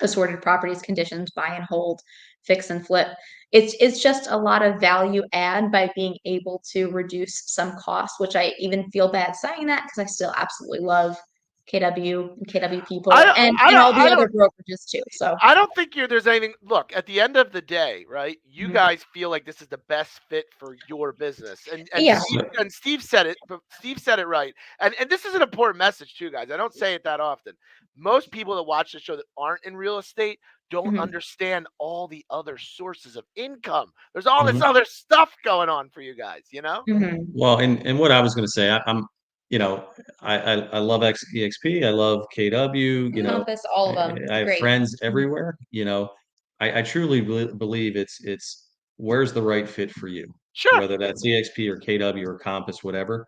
assorted properties, conditions, buy and hold, fix and flip. It's just a lot of value add by being able to reduce some costs, which I even feel bad saying that because I still absolutely love KW and KW I people don't. I and don't. all the I other don't. brokerages too. So I don't think there's anything. Look, at the end of the day, right? You mhm. guys feel like this is the best fit for your business, and Yeah. Steve So, and Steve said it. But Steve said it right, and this is an important message too, guys. I don't say it that often. Most people that watch the show that aren't in real estate don't Mhm. understand all the other sources of income. There's all this mhm. other stuff going on for you guys. You know? Mhm. Well, and what I was gonna say, I'm, you know, I love EXP, I love KW, Compass, all of them. I It's have great. friends Mhm. everywhere, I truly believe it's where's the right fit for you, Sure. whether that's EXP or KW or Compass, whatever.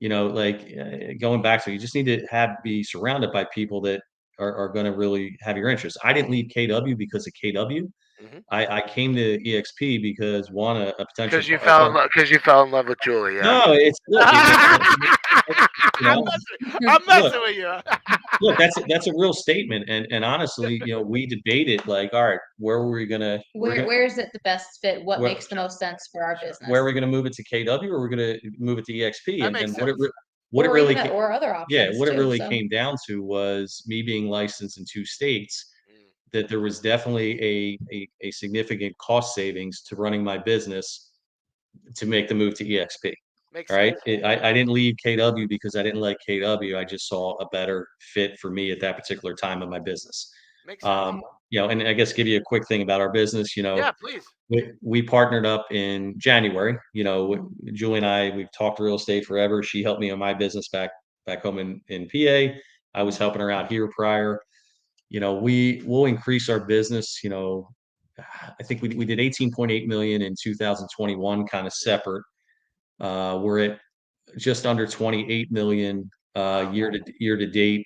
Going back to, you just need to be surrounded by people that are going to really have your interest. I didn't leave KW because of KW. Mhm. I came to EXP because one, a potential Because you a fell in love. Because you fell in love with Julie. Yeah. no, it's look, you I'm know, messing. I'm look, messing with you. look, that's a real statement, and honestly, we debated like, all right, where were we gonna Where is it the best fit? What where makes the most sense for our Sure. where are business? we gonna move it to KW, or we're gonna move it to EXP? That And makes sense. what it really ca Or other yeah, options what it too. really So came down to was me being licensed in 2 states, Mm, that there was definitely a significant cost savings to running my business to make the move to EXP. makes All right. sense. I didn't leave KW because I didn't like KW. I just saw a better fit for me at that particular time of my business. Makes sense. Um, and I guess give you a quick thing about our business. Yeah, please. We partnered up in January. Julie and we've talked real estate forever. She helped me on my business back home in PA. I was helping her out here prior. We'll increase our business. I think we did 18.8 million in 2021, kind of Mm, separate. We're at just under 28 million wow. year to date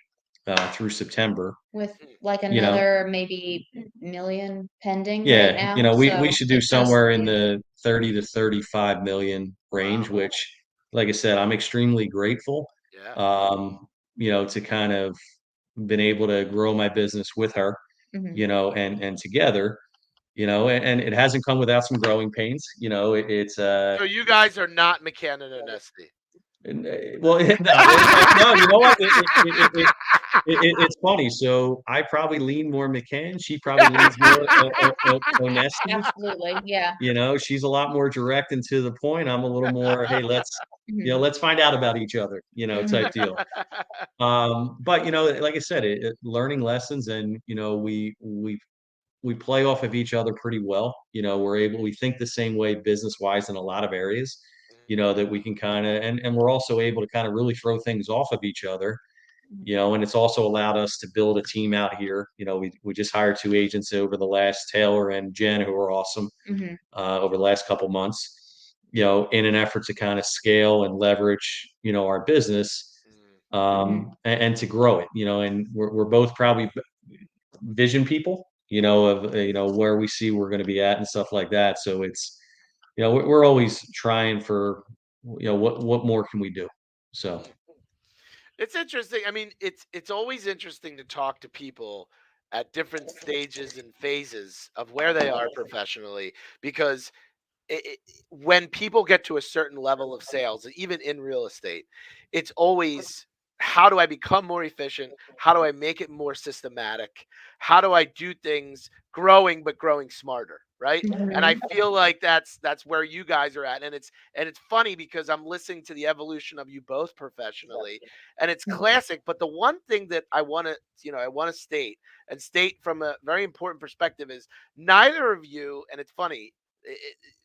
through September. with Mm, like You know, another maybe million pending right yeah, now. we So should do it just somewhere in the 30 to 35 million range, wow. which, like I said, I'm extremely grateful. Yeah. To kind of been able to grow my business with her, mhm. and together, and it hasn't come without some growing pains. It's So you guys are not McCann and Nestle. well, no, you know what? It's funny. So I probably lean more McCann. She probably leans more Onesti. Absolutely. Yeah. She's a lot more direct and to the point. I'm a little more, hey, Mhm. let's find out about each other, type Mhm. deal. But like I said, learning lessons, and we play off of each other pretty well. We think the same way business wise in a lot of areas. That we can kind of, and we're also able to kind of really throw things off of each other. And it's also allowed us to build a team out here. We just hired 2 agents over the last, Taylor and Jen, who are awesome, Mhm. over the last couple months. In an effort to kind of scale and leverage, our business, Mm, Mhm. and to grow it. And we're both probably vision people, of where we see we're going to be at and stuff like that. So it's, we're always trying for, what more can we do? So mm. It's interesting. I mean, it's always interesting to talk to people at different stages and phases of where they are professionally, because when people get to a certain level of sales, even in real estate, it's always, how do I become more efficient? How do I make it more systematic? How do I do things growing, but growing smarter? right? And I feel like that's where you guys are at, and it's funny because I'm listening to the evolution of you both professionally, and it's classic. But the one thing that I want to state from a very important perspective is neither of you, and it's funny.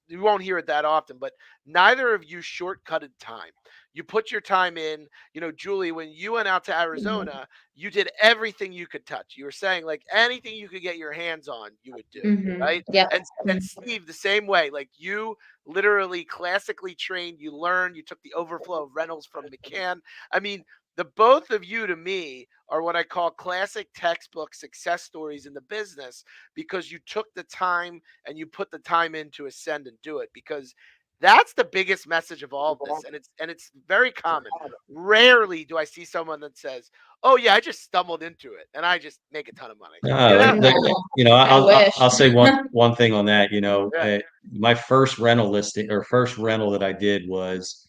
You won't hear it that often, but neither of you shortcutted time. You put your time in. Julie, when you went out to Arizona, you did everything you could touch. You were saying like anything you could get your hands on, you would do, right? Yep. And Steve, the same way. Like you literally classically trained, you learned, you took the overflow of rentals from McCann. I mean, the both of you to me are what I call classic textbook success stories in the business because you took the time and you put the time in to ascend and do it because that's the biggest message of all of this, and it's very common. Rarely do I see someone that says, "Oh yeah, I just stumbled into it and I just make a ton of money." You know? I wish. I'll say one thing on that. Yeah. My first rental listing or first rental that I did was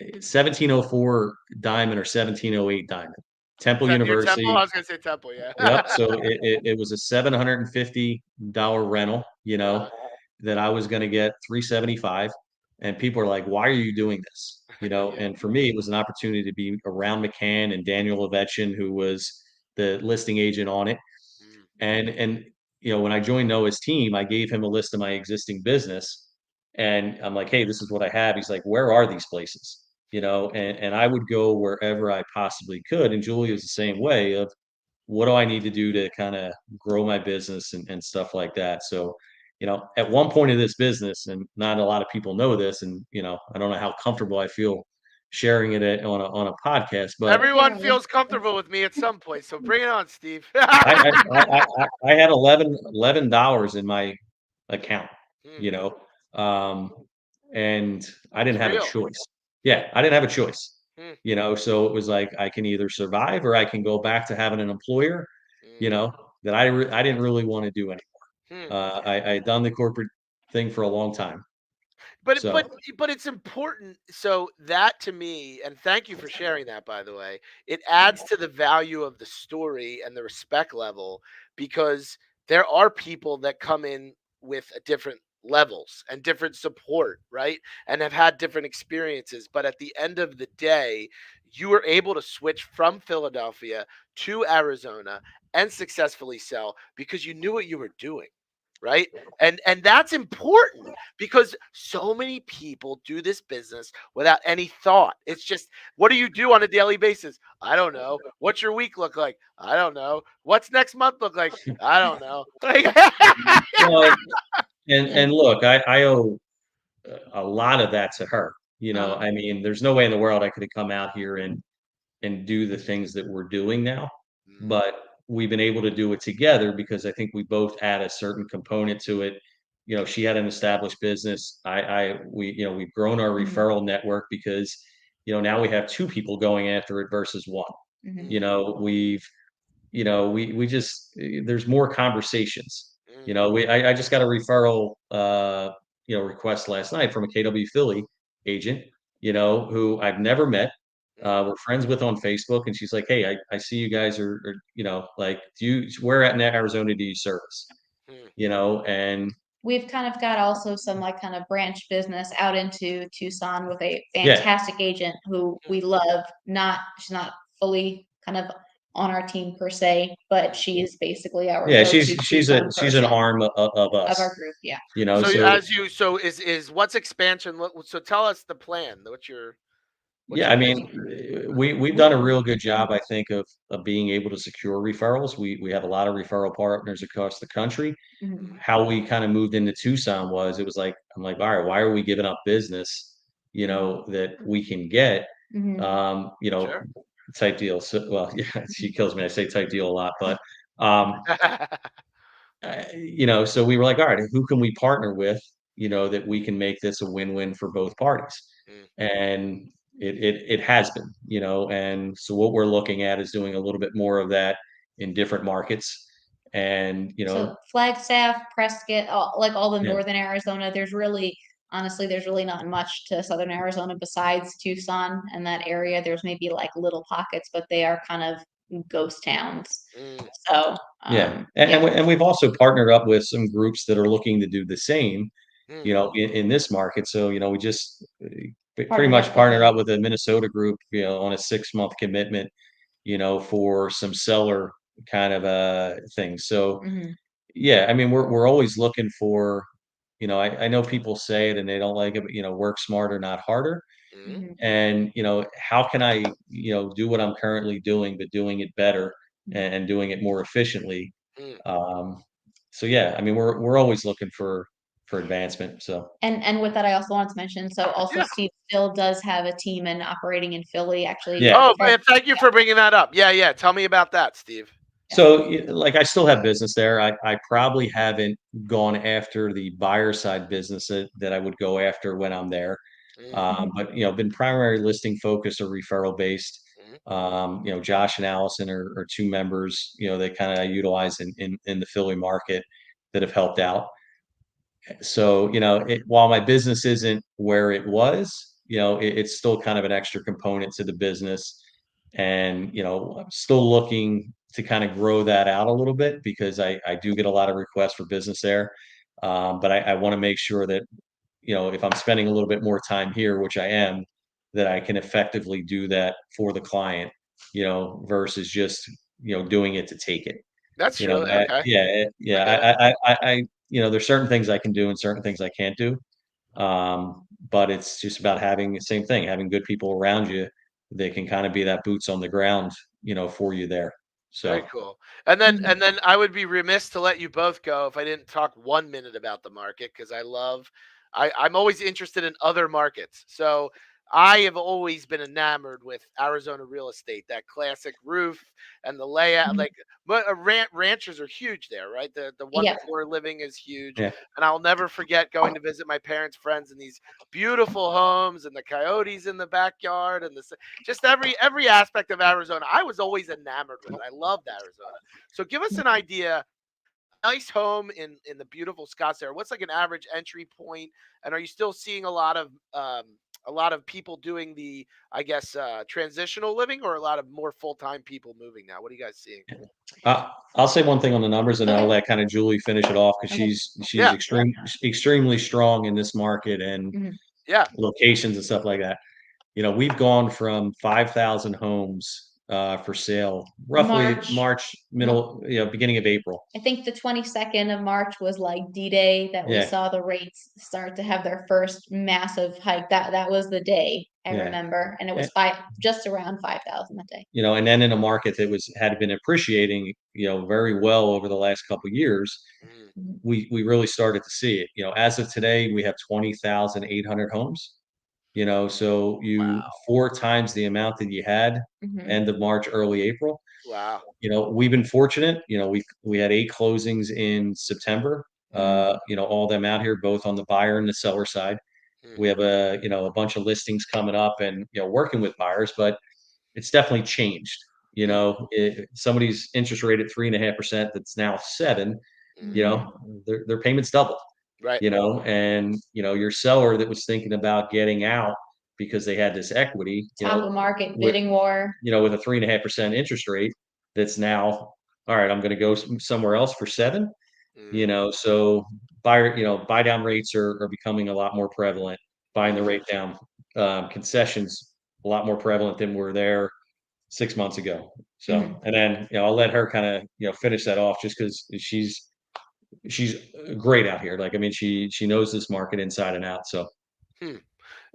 1704 diamond or 1708 diamond, Temple Your Temple. I University. was gonna say Temple. Yeah. Yep. So it was a $750 rental, Uh, that I was going to get 375. And people are like, why are you doing this? yeah. And for me, it was an opportunity to be around McCann and Daniel Ovechkin, who was the listing agent on it. Mm, And when I joined Noah's team, I gave him a list of my existing business, and I'm like, "Hey, this is what I have." He's like, "Where are these places?" And I would go wherever I possibly could. And Julie was the same way of what do I need to do to kind of grow my business and stuff like that. So, at one point of this business, and not a lot of people know this, and I don't know how comfortable I feel sharing it on a podcast, but Everyone feels comfortable with me at some point, so bring it on, Steve. I had $11 in my account, Mm, you know, um, and I it's didn't have a real. choice. Yeah, I didn't have a choice, Mm, so it was like I can either survive or I can go back to having an employer, you mm, know, that I didn't really want to do anymore. mm. I had done the corporate thing for a long time, But so but but it's important. So that to me, and thank you for sharing that, by the way, it adds to the value of the story and the respect level because there are people that come in with a different levels and different support, right? And have had different experiences. But at the end of the day, you were able to switch from Philadelphia to Arizona and successfully sell because you knew what you were doing, right? And that's important because so many people do this business without any thought. It's just, what do you do on a daily basis? I don't know. What's your week look like? I don't know. What's next month look like? I don't know. Like, well, and look, I owe a lot of that to her. I mean, there's no way in the world I could have come out here and do the things that we're doing now. mm, But we've been able to do it together because I think we both add a certain component to it. She had an established business. We've grown our referral network because, now we have two people going after it versus one. mm, We've, we just, there's more conversations. mm, I just got a referral, request last night from a KW Philly agent, who I've never met, mm, we're friends with on Facebook, and she's like, "Hey, I see you guys are like, where at in Arizona do you service?" mm, And We've kind of got also some like kind of branch business out into Tucson with a yeah, fantastic agent who mm, we love. She's not fully kind of on our team per se, but mm. she is basically our yeah, go-to Tucson she's an person arm of of us, our group. Yeah. So so as you so is what's expansion? So tell us the plan. What's yeah, your I vision? mean, we've done a real good job, I think, of being able to secure referrals. We have a lot of referral partners across the country. Mhm. How we kind of moved into Tucson was it was like I'm like, all right, why are we giving up business, that we can get, Mhm. um, you know, Sure. type deal. So, well, yeah, she kills me. I say type deal a lot, but um, so we were like, all right, who can we partner with, that we can make this a win-win for both parties, Mm, and it has been, and so what we're looking at is doing a little bit more of that in different markets, and So Flagstaff, Prescott, like all the yeah. northern Arizona, honestly, there's really not much to southern Arizona besides Tucson and that area. There's maybe like little pockets, but they are kind of ghost towns. Mm, So, Yeah, yeah. and we've also partnered up with some groups that are looking to do the same, mm, in this market. So, we just pretty Partnered much up with partnered a up with a Minnesota group, on a 6-month commitment, for some seller kind of things. So, mhm, yeah, I mean, we're always looking for, I know people say it and they don't like it, but work smarter, not harder. mm, mhm, And, how can I, do what I'm currently doing, but doing it better mhm. and doing it more efficiently. mm. Um, so yeah, I mean, we're always looking for advancement. So And with that, I also wanted to mention, so also Yeah. Steve still does have a team and operating in Philly, actually, yeah, Oh, from thank you for bringing that up. Yeah, yeah. Tell me about that, Steve. yeah. so like I still have business there. I probably haven't gone after the buyer side business that I would go after when I'm there. Mm, Mhm, But been primary listing focused or referral based. mm, Josh and Allison are two members, that kind of utilize in the Philly market that have helped out. So, while my business isn't where it was, it's still kind of an extra component to the business. And, I'm still looking to kind of grow that out a little bit because I do get a lot of requests for business there. But I want to make sure that, if I'm spending a little bit more time here, which I am, that I can effectively do that for the client, versus just, doing it to take it. that's true. Okay. Yeah, I yeah. get it. There's certain things I can do and certain things I can't do. But it's just about having the same thing, having good people around you that can kind of be that boots on the ground, for you there. Very So, cool. And then mhm, and then I would be remiss to let you both go if I didn't talk 1 minute about the market because I'm always interested in other markets. So I have always been enamored with Arizona real estate, that classic roof and the layout. mhm. Like, but ranchers are huge there, right? The one to Yeah. four living is huge, yeah. and I'll never forget going to visit my parents' friends in these beautiful homes and the coyotes in the backyard and just every aspect of Arizona. I was always enamored with it. I loved Arizona. So give us an idea. Nice home in the beautiful Scottsdale. What's like an average entry point? And are you still seeing a lot of people doing the I guess transitional living or a lot of more full time people moving now? What are you guys seeing? I'll say one thing on the numbers, and I'll Okay. let kind of Julie finish it off because Okay. she's Yeah, extremely strong in this market and Mhm. yeah. locations and stuff like that. We've gone from 5,000 homes for sale, roughly March. March, Mar middle, beginning of April. I think the 22nd of March was like D-Day that we Yeah, saw the rates start to have their first massive hike. That was the day I yeah. remember, and it Eh, was five just around 5,000 that day. and then in a market that had been appreciating, very well over the last couple of years, Mm, Mhm. we really started to see it. As of today, we have 20,800 homes. So you wow, 4 times the amount that you had Mhm. end of March, early April. wow. We've been fortunate. We had 8 closings in September. Mhm. All them out here, both on the buyer and the seller side. Mm, We have a bunch of listings coming up and, working with buyers, but it's definitely changed. mm, Somebody's interest rate at 3.5% that's now 7, you mm. Mhm. know, their payments double, Right. and, your seller that was thinking about getting out because they had this equity, Top of market with bidding war. with a 3.5% interest rate that's now, all right, I'm gonna go somewhere else for 7, Mm, so buy down rates are becoming a lot more prevalent. Buying the mm, rate down, concessions a lot more prevalent than were there 6 months ago. So, Mhm. and then, I'll let her kinda, finish that off just because she's great out here. Like, I mean, she knows this market inside and out. So, hmm.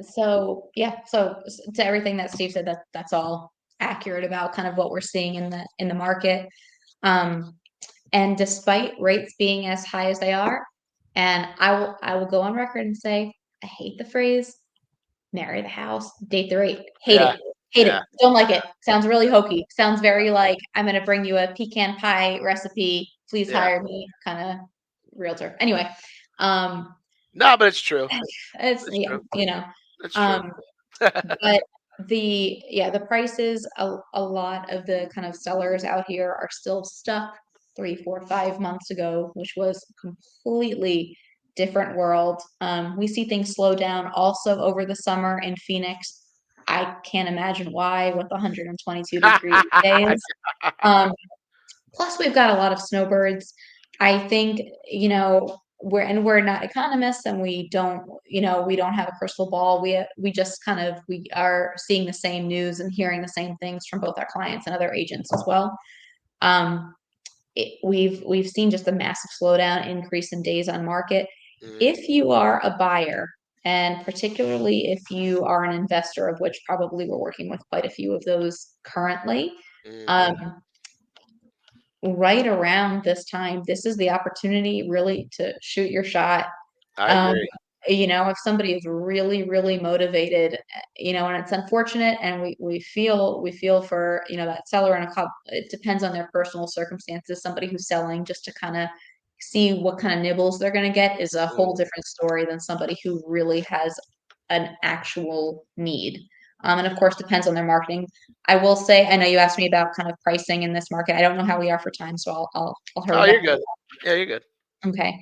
So, yeah, so to everything that Steve said, that's all accurate about kind of what we're seeing in the market. Um, and despite rates being as high as they are, and I will go on record and say I hate the phrase marry the house, date the rate. Hate Yeah, it. Hate yeah. it. Don't like it. Sounds really hokey. Sounds very like I'm gonna bring you a pecan pie recipe. Please Yeah. hire me kind of realtor. Anyway, um, No, but it's true. it's It's yeah, true. It's true. um, but the prices, a lot of the kind of sellers out here are still stuck 3, 4, 5 months ago, which was completely different world. We see things slow down also over the summer in Phoenix. I can't imagine why with 122-degree days. Um, Plus, we've got a lot of snowbirds. I think, we're not economists, and we don't have a crystal ball. We just we are seeing the same news and hearing the same things from both our clients and other agents as well. Um, we've seen just a massive slowdown, increase in days on market. Mm, If you are a buyer, and particularly if you are an investor, of which probably we're working with quite a few of those currently, mhm. um, right around this time, this is the opportunity really to shoot your shot. I Um, agree. if somebody is really, really motivated, and it's unfortunate, and we feel for, that seller, and it depends on their personal circumstances. Somebody who's selling just to kind of see what kind of nibbles they're going to get is a Mm, whole different story than somebody who really has an actual need. And of course, depends on their marketing. I will say, I know you asked me about kind of pricing in this market. I don't know how we are for time, so I'll oh, hurry up. you're good. Yeah, you're good. Okay.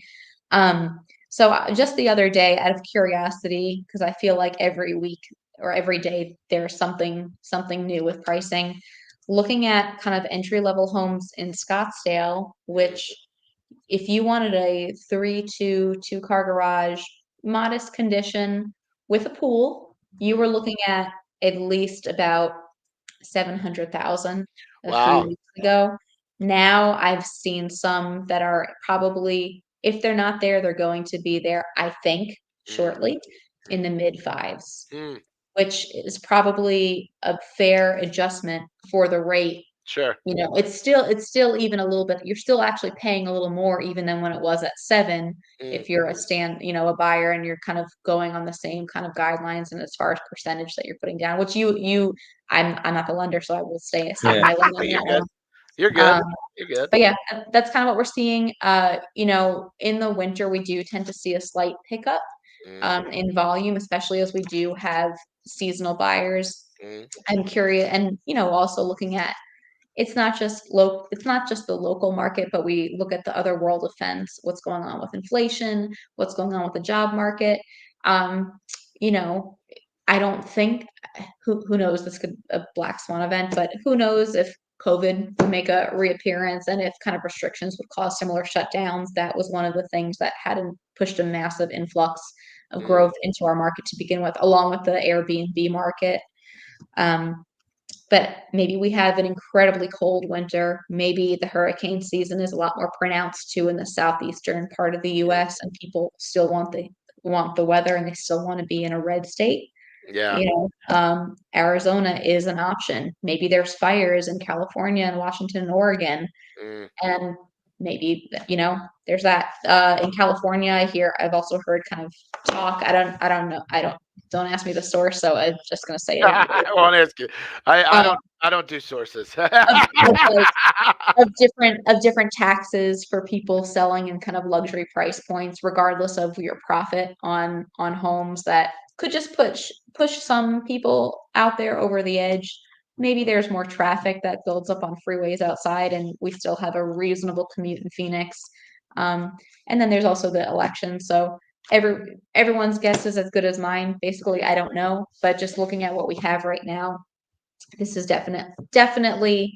So just the other day, out of curiosity, because I feel like every week or every day there's something new with pricing. Looking at kind of entry level homes in Scottsdale, which Mm, if you wanted a 2-car garage, modest condition with a pool, you were mm. looking at least about 700,000 a few Wow. weeks ago. Now I've seen some that are probably, if they're not there, they're going to be there, I think, Mm, shortly, in mm, the mid fives, mm. which is probably a fair adjustment for the rate. Sure. It's still even a little bit, you're still actually paying a little more even than when it was at 7, Mm, if you're a buyer, and you're kind of going on the same kind of guidelines, and as far as percentage that you're putting down, which I'm not the lender, so I will stay in Yeah. my lane on you're that good. one. You're good. Um, You're good. but yeah, that's kind of what we're seeing. In the winter, we do tend to see a slight pickup Mm, in volume, especially as we do have seasonal buyers. mm, I'm curious, and also looking at, it's not just the local market, but we look at the other world of fence, what's going on with inflation, what's going on with the job market. Um, you know, I don't think, who knows, this could a black swan event, but who knows if COVID would make a reappearance, and if kind of restrictions would cause similar shutdowns. That was one of the things that hadn't pushed a massive influx of mm. growth into our market to begin with, along with the Airbnb market. Um, but maybe we have an incredibly cold winter. Maybe the hurricane season is a lot more pronounced too in the southeastern part of the US, and people still want the weather, and they still want to be in a red state. Yeah. Arizona is an option. Maybe there's fires in California and Washington and Oregon, Mm. and maybe there's that in California. I've also heard kind of talk. I don't know. Don't ask me the source, so I'm just gonna say it. I won't ask you. I Um, don't I don't do sources. of like of different taxes for people selling in kind of luxury price points, regardless of your profit on homes, that could just push some people out there over the edge. Maybe there's more traffic that builds up on freeways outside, and we still have a reasonable commute in Phoenix. Um, and then there's also the election, so everyone's guess is as good as mine. Basically, I don't know, but just looking at what we have right now, this is definitely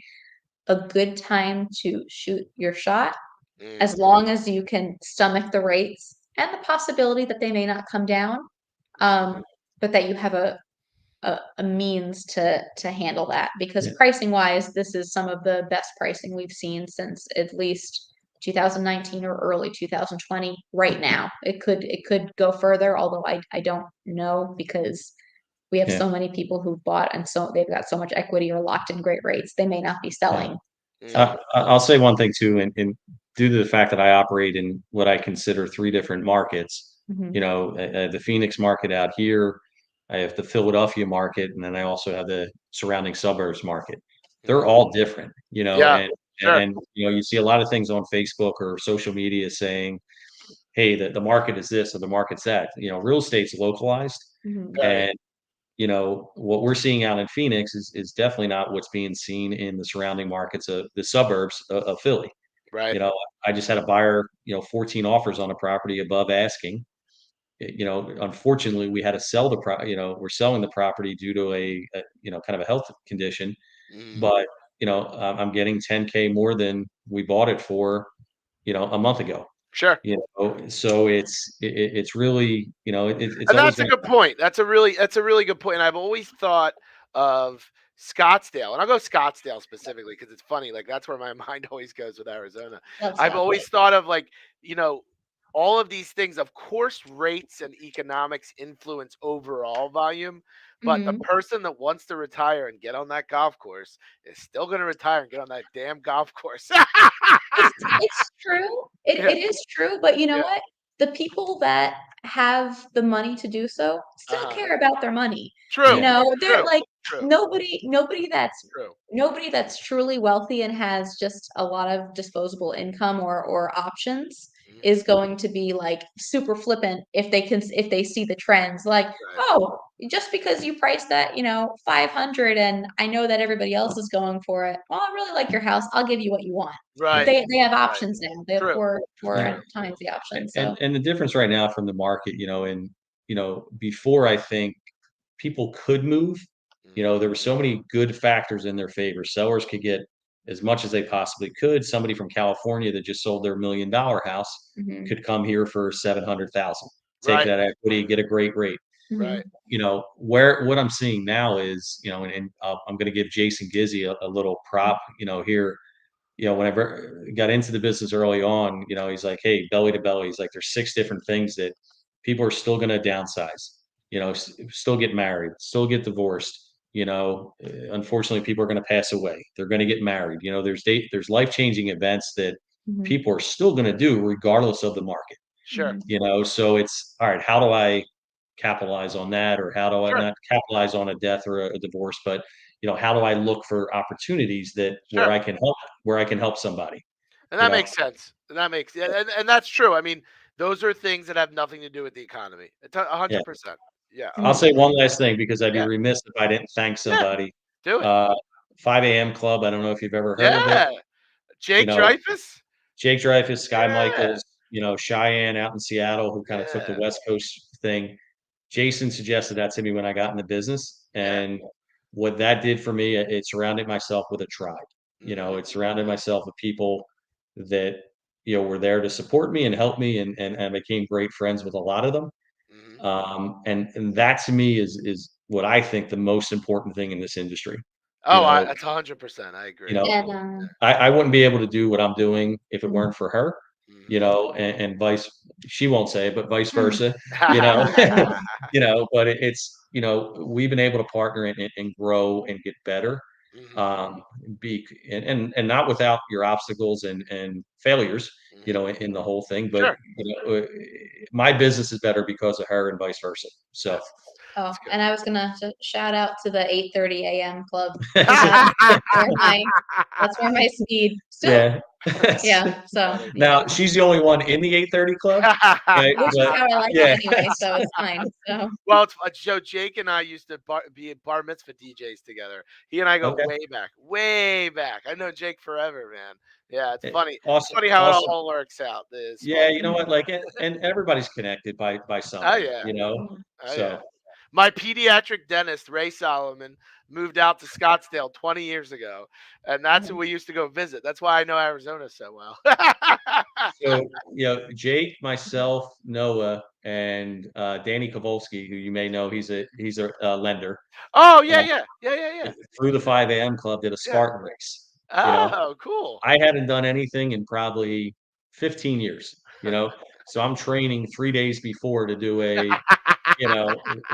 a good time to shoot your shot, Mm, as long as you can stomach the rates and the possibility that they may not come down, mm. um, but that you have a means to handle that. Because Yeah. pricing wise, this is some of the best pricing we've seen since at least 2019 or early 2020. Right now, it could go further, although I don't know, because we have Yeah. so many people who've bought, and so they've got so much equity or locked in great rates. They may not be Yeah. selling. Mm, So, I'll say one thing too, and due to the fact that I operate in what I consider 3 different markets, mhm, the Phoenix market out here, I have the Philadelphia market, and then I also have the surrounding suburbs market. They're mm. all different, Yeah, sure. and you see a lot of things on Facebook or social media saying, "Hey, the market is this or the market's that." Real estate's localized, mhm, Right, and what we're seeing out in Phoenix is definitely not what's being seen in the surrounding markets of the suburbs of Philly. right. You know, I just had a buyer, 14 offers on a property above asking. unfortunately, we had to sell we're selling the property due to kind of a health condition, Mhm. but, I'm getting 10K more than we bought it for, a month ago. Sure. So it's really, it's And always that's a gonna. good point. That's a really good point. And I've always thought of Scottsdale, and I'll go Scottsdale specifically because it's funny. Like that's where my mind always goes with Arizona. Love I've Scottsdale. always thought of like you know all of these things. Of course, rates and economics influence overall volume, but the Mhm. person that wants to retire and get on that golf course is still going to retire and get on that damn golf course. It's true. It Yeah, it is true, but you know yeah. what? The people that have the money to do so Uh still huh. care about their money. You Yeah, True. know, they're True. like True. nobody that's truly wealthy and has just a lot of disposable income or options Mhm. is going to be like super flippant if they see the trends like, Right. oh, just because you priced that, 500 and I know that everybody else is going for it. Well, I really like your house. I'll give you what you want. yeah, They have Right. options now. They have True. yeah. 4 times the options. So, And the difference right now from the market, and, before I think people could move, Mhm. there were so many good factors in their favor. Sellers could get as much as they possibly could. Somebody from California that just sold their $1 million house mhm, could come here for 700,000, take Right. that equity, get a great rate. Right. mhm, Where what I'm seeing now is, I'm going to give Jason Gizzy a little prop, here. Whenever I got into the business early on, he's like, hey, belly to belly. He's like, there's 6 different things that people are still going to downsize, still get married, still get divorced. Unfortunately, people are going to pass away. They're going to get married. There's life changing events that mhm, people are still going to do regardless of the market. Sure. mhm, So it's all right. How do I capitalize on that, or how do I Sure. not capitalize on a death or a divorce, but how do I look for opportunities that Sure. where I can help somebody, And you that know? makes sense. And that makes and that's true. I mean, those are things that have nothing to do with the economy. It's a Yeah. 100%. Yeah, I'll mhm. say one last thing because I'd be yeah, remiss if I didn't thank yeah. somebody. Do it. Uh, 5 a.m. Club, I don't know if you've ever heard of it. Yeah. You Jake know, Dreyfus? Jake Dreyfus, Sky Yeah. Michaels, Cheyenne out in Seattle who kind of took the Yeah. West Coast thing. Jason suggested that to me when I got in the business, Yeah. and what that did for me, it surrounded myself with a tribe. Mhm. It surrounded myself with people that, were there to support me and help me, and I became great friends with a lot of them. Mhm. And that to me is what I think the most important thing in this industry. You Oh, I know, that's 100%. I you agree. know, And, I wouldn't be able to do what I'm doing if it mhm. weren't for her, Mhm. and she won't say it, but vice Mhm. versa, you know, but it's, we've been able to partner and grow and get better, Mhm. um, and not without your obstacles and failures, Mhm. in the whole thing, but, Sure. my business is better because of her and vice versa. So, That's Oh, that's good. and I was gonna shout out to the 8:30 AM club because where my that's where my speed still, yeah. yeah, That's so, funny. Now, she's the only one in the 8:30 club, right? which is But how I like it yeah. anyway, so it's fine, so, Well, it's so Jake and I used to be bar mitzvah DJs together. He and I go Okay. way back, way back. I've known Jake forever, man. Yeah, it's Eh, funny. It's awesome, funny how it awesome. all works out. The Yeah, small you know world. what? Like, and everybody's connected by Oh something, yeah. mhm, Oh yeah. So, My pediatric dentist, Ray Solomon, moved out to Scottsdale 20 years ago, and that's who mhm, we used to go visit. That's why I know Arizona so well. Jake, myself, Noah, and, Danny Kowalski, who you may know, he's a lender, Oh yeah, uh, yeah, yeah, yeah, yeah, through the 5 a.m. club, did a yeah. Spartan race, you know? Oh, cool. I hadn't done anything in probably 15 years, So I'm training 3 days before to do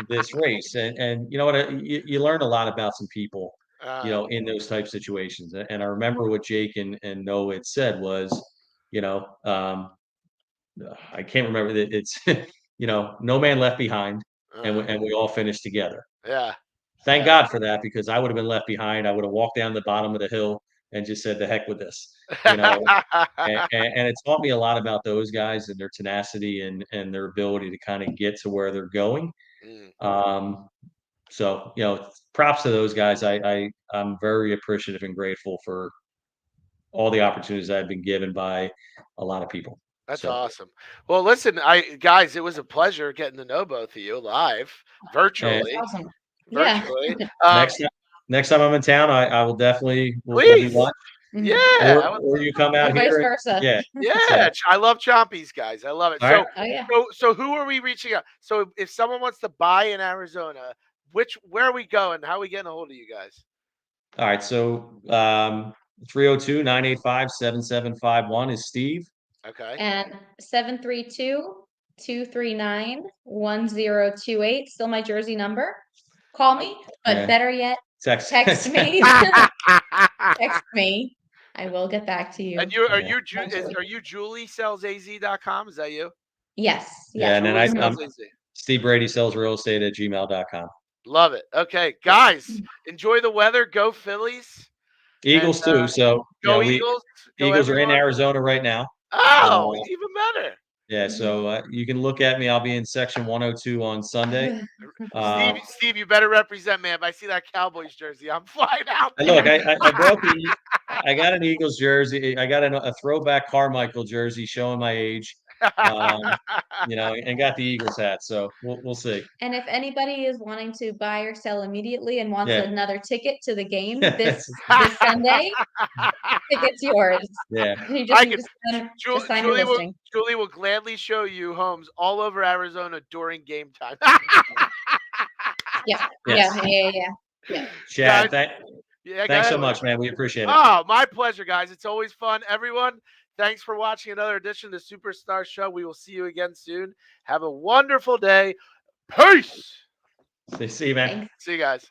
this race, and you know what? You learn a lot about some people, uh, in those type situations. And I remember what Jake and Noah had said was, you know, um, I can't remember that it's, no man left behind, and uh, we all finished together. yeah, Thank yeah. God for that because I would have been left behind. I would have walked down the bottom of the hill and just said, "The heck with this," you know. And it taught me a lot about those guys and their tenacity and their ability to kind of get to where they're going. Mm. Um, so, props to those guys. I'm very appreciative and grateful for all the opportunities I've been given by a lot of people. That's So, awesome. Well, listen, guys, it was a pleasure getting to know both of you live, and That's virtually, awesome. Yeah. virtually. next time, next time I'm in town, I will definitely we'll do Please, lunch, yeah, Mhm. I would or love. you come out Or vice here and versa. yeah. Yeah, So, I love Chompies, guys. I love it. all right. Oh yeah. So who are we reaching out? So if someone wants to buy in Arizona, where are we going? How are we getting a hold of you guys? All right. So, 302-985-7751 is Steve. Okay. And 732-239-1028. Still my Jersey number. Call me, but Yeah. better yet, Text. text me. Text. Text me. I will get back to And you you Yeah. eventually. are you JulieSellsAZ.com? Is that you? Yes, Yeah. yes. And then Julie Mhm. Sells AZ. Steve Brady sells real estate at gmail.com. Love it. Okay, guys, enjoy the weather. Go Phillies and Eagles too. So, go Eagles. Go Eagles are in everyone. Arizona right now. Uh, Oh, even better. yeah. Mhm. So you can look at me. I'll be in section 102 on Sunday. Steve, Um, Steve, you better represent, man. If I see that Cowboys jersey, I'm flying out and there. look, I brought I got an Eagles jersey. I got a throwback Carmichael jersey showing my age. Um, and got the Eagles hat. So we'll see. And if anybody is wanting to buy or sell immediately and wants Yeah. another ticket to the game this Sunday, ticket's yours. Yeah. You just I need can. to sign your listing. Julie will gladly show you homes all over Arizona during game time. Yeah, Yes. yeah, yeah, yeah, yeah. Yeah. Guys, Chad, yeah, go thanks ahead, so buddy. much, man. We appreciate it. Oh, my pleasure, guys. It's always fun. Everyone, thanks for watching another edition of the Superstar Show. We will see you again soon. Have a wonderful day. Peace. See you, man. Thanks. See you guys.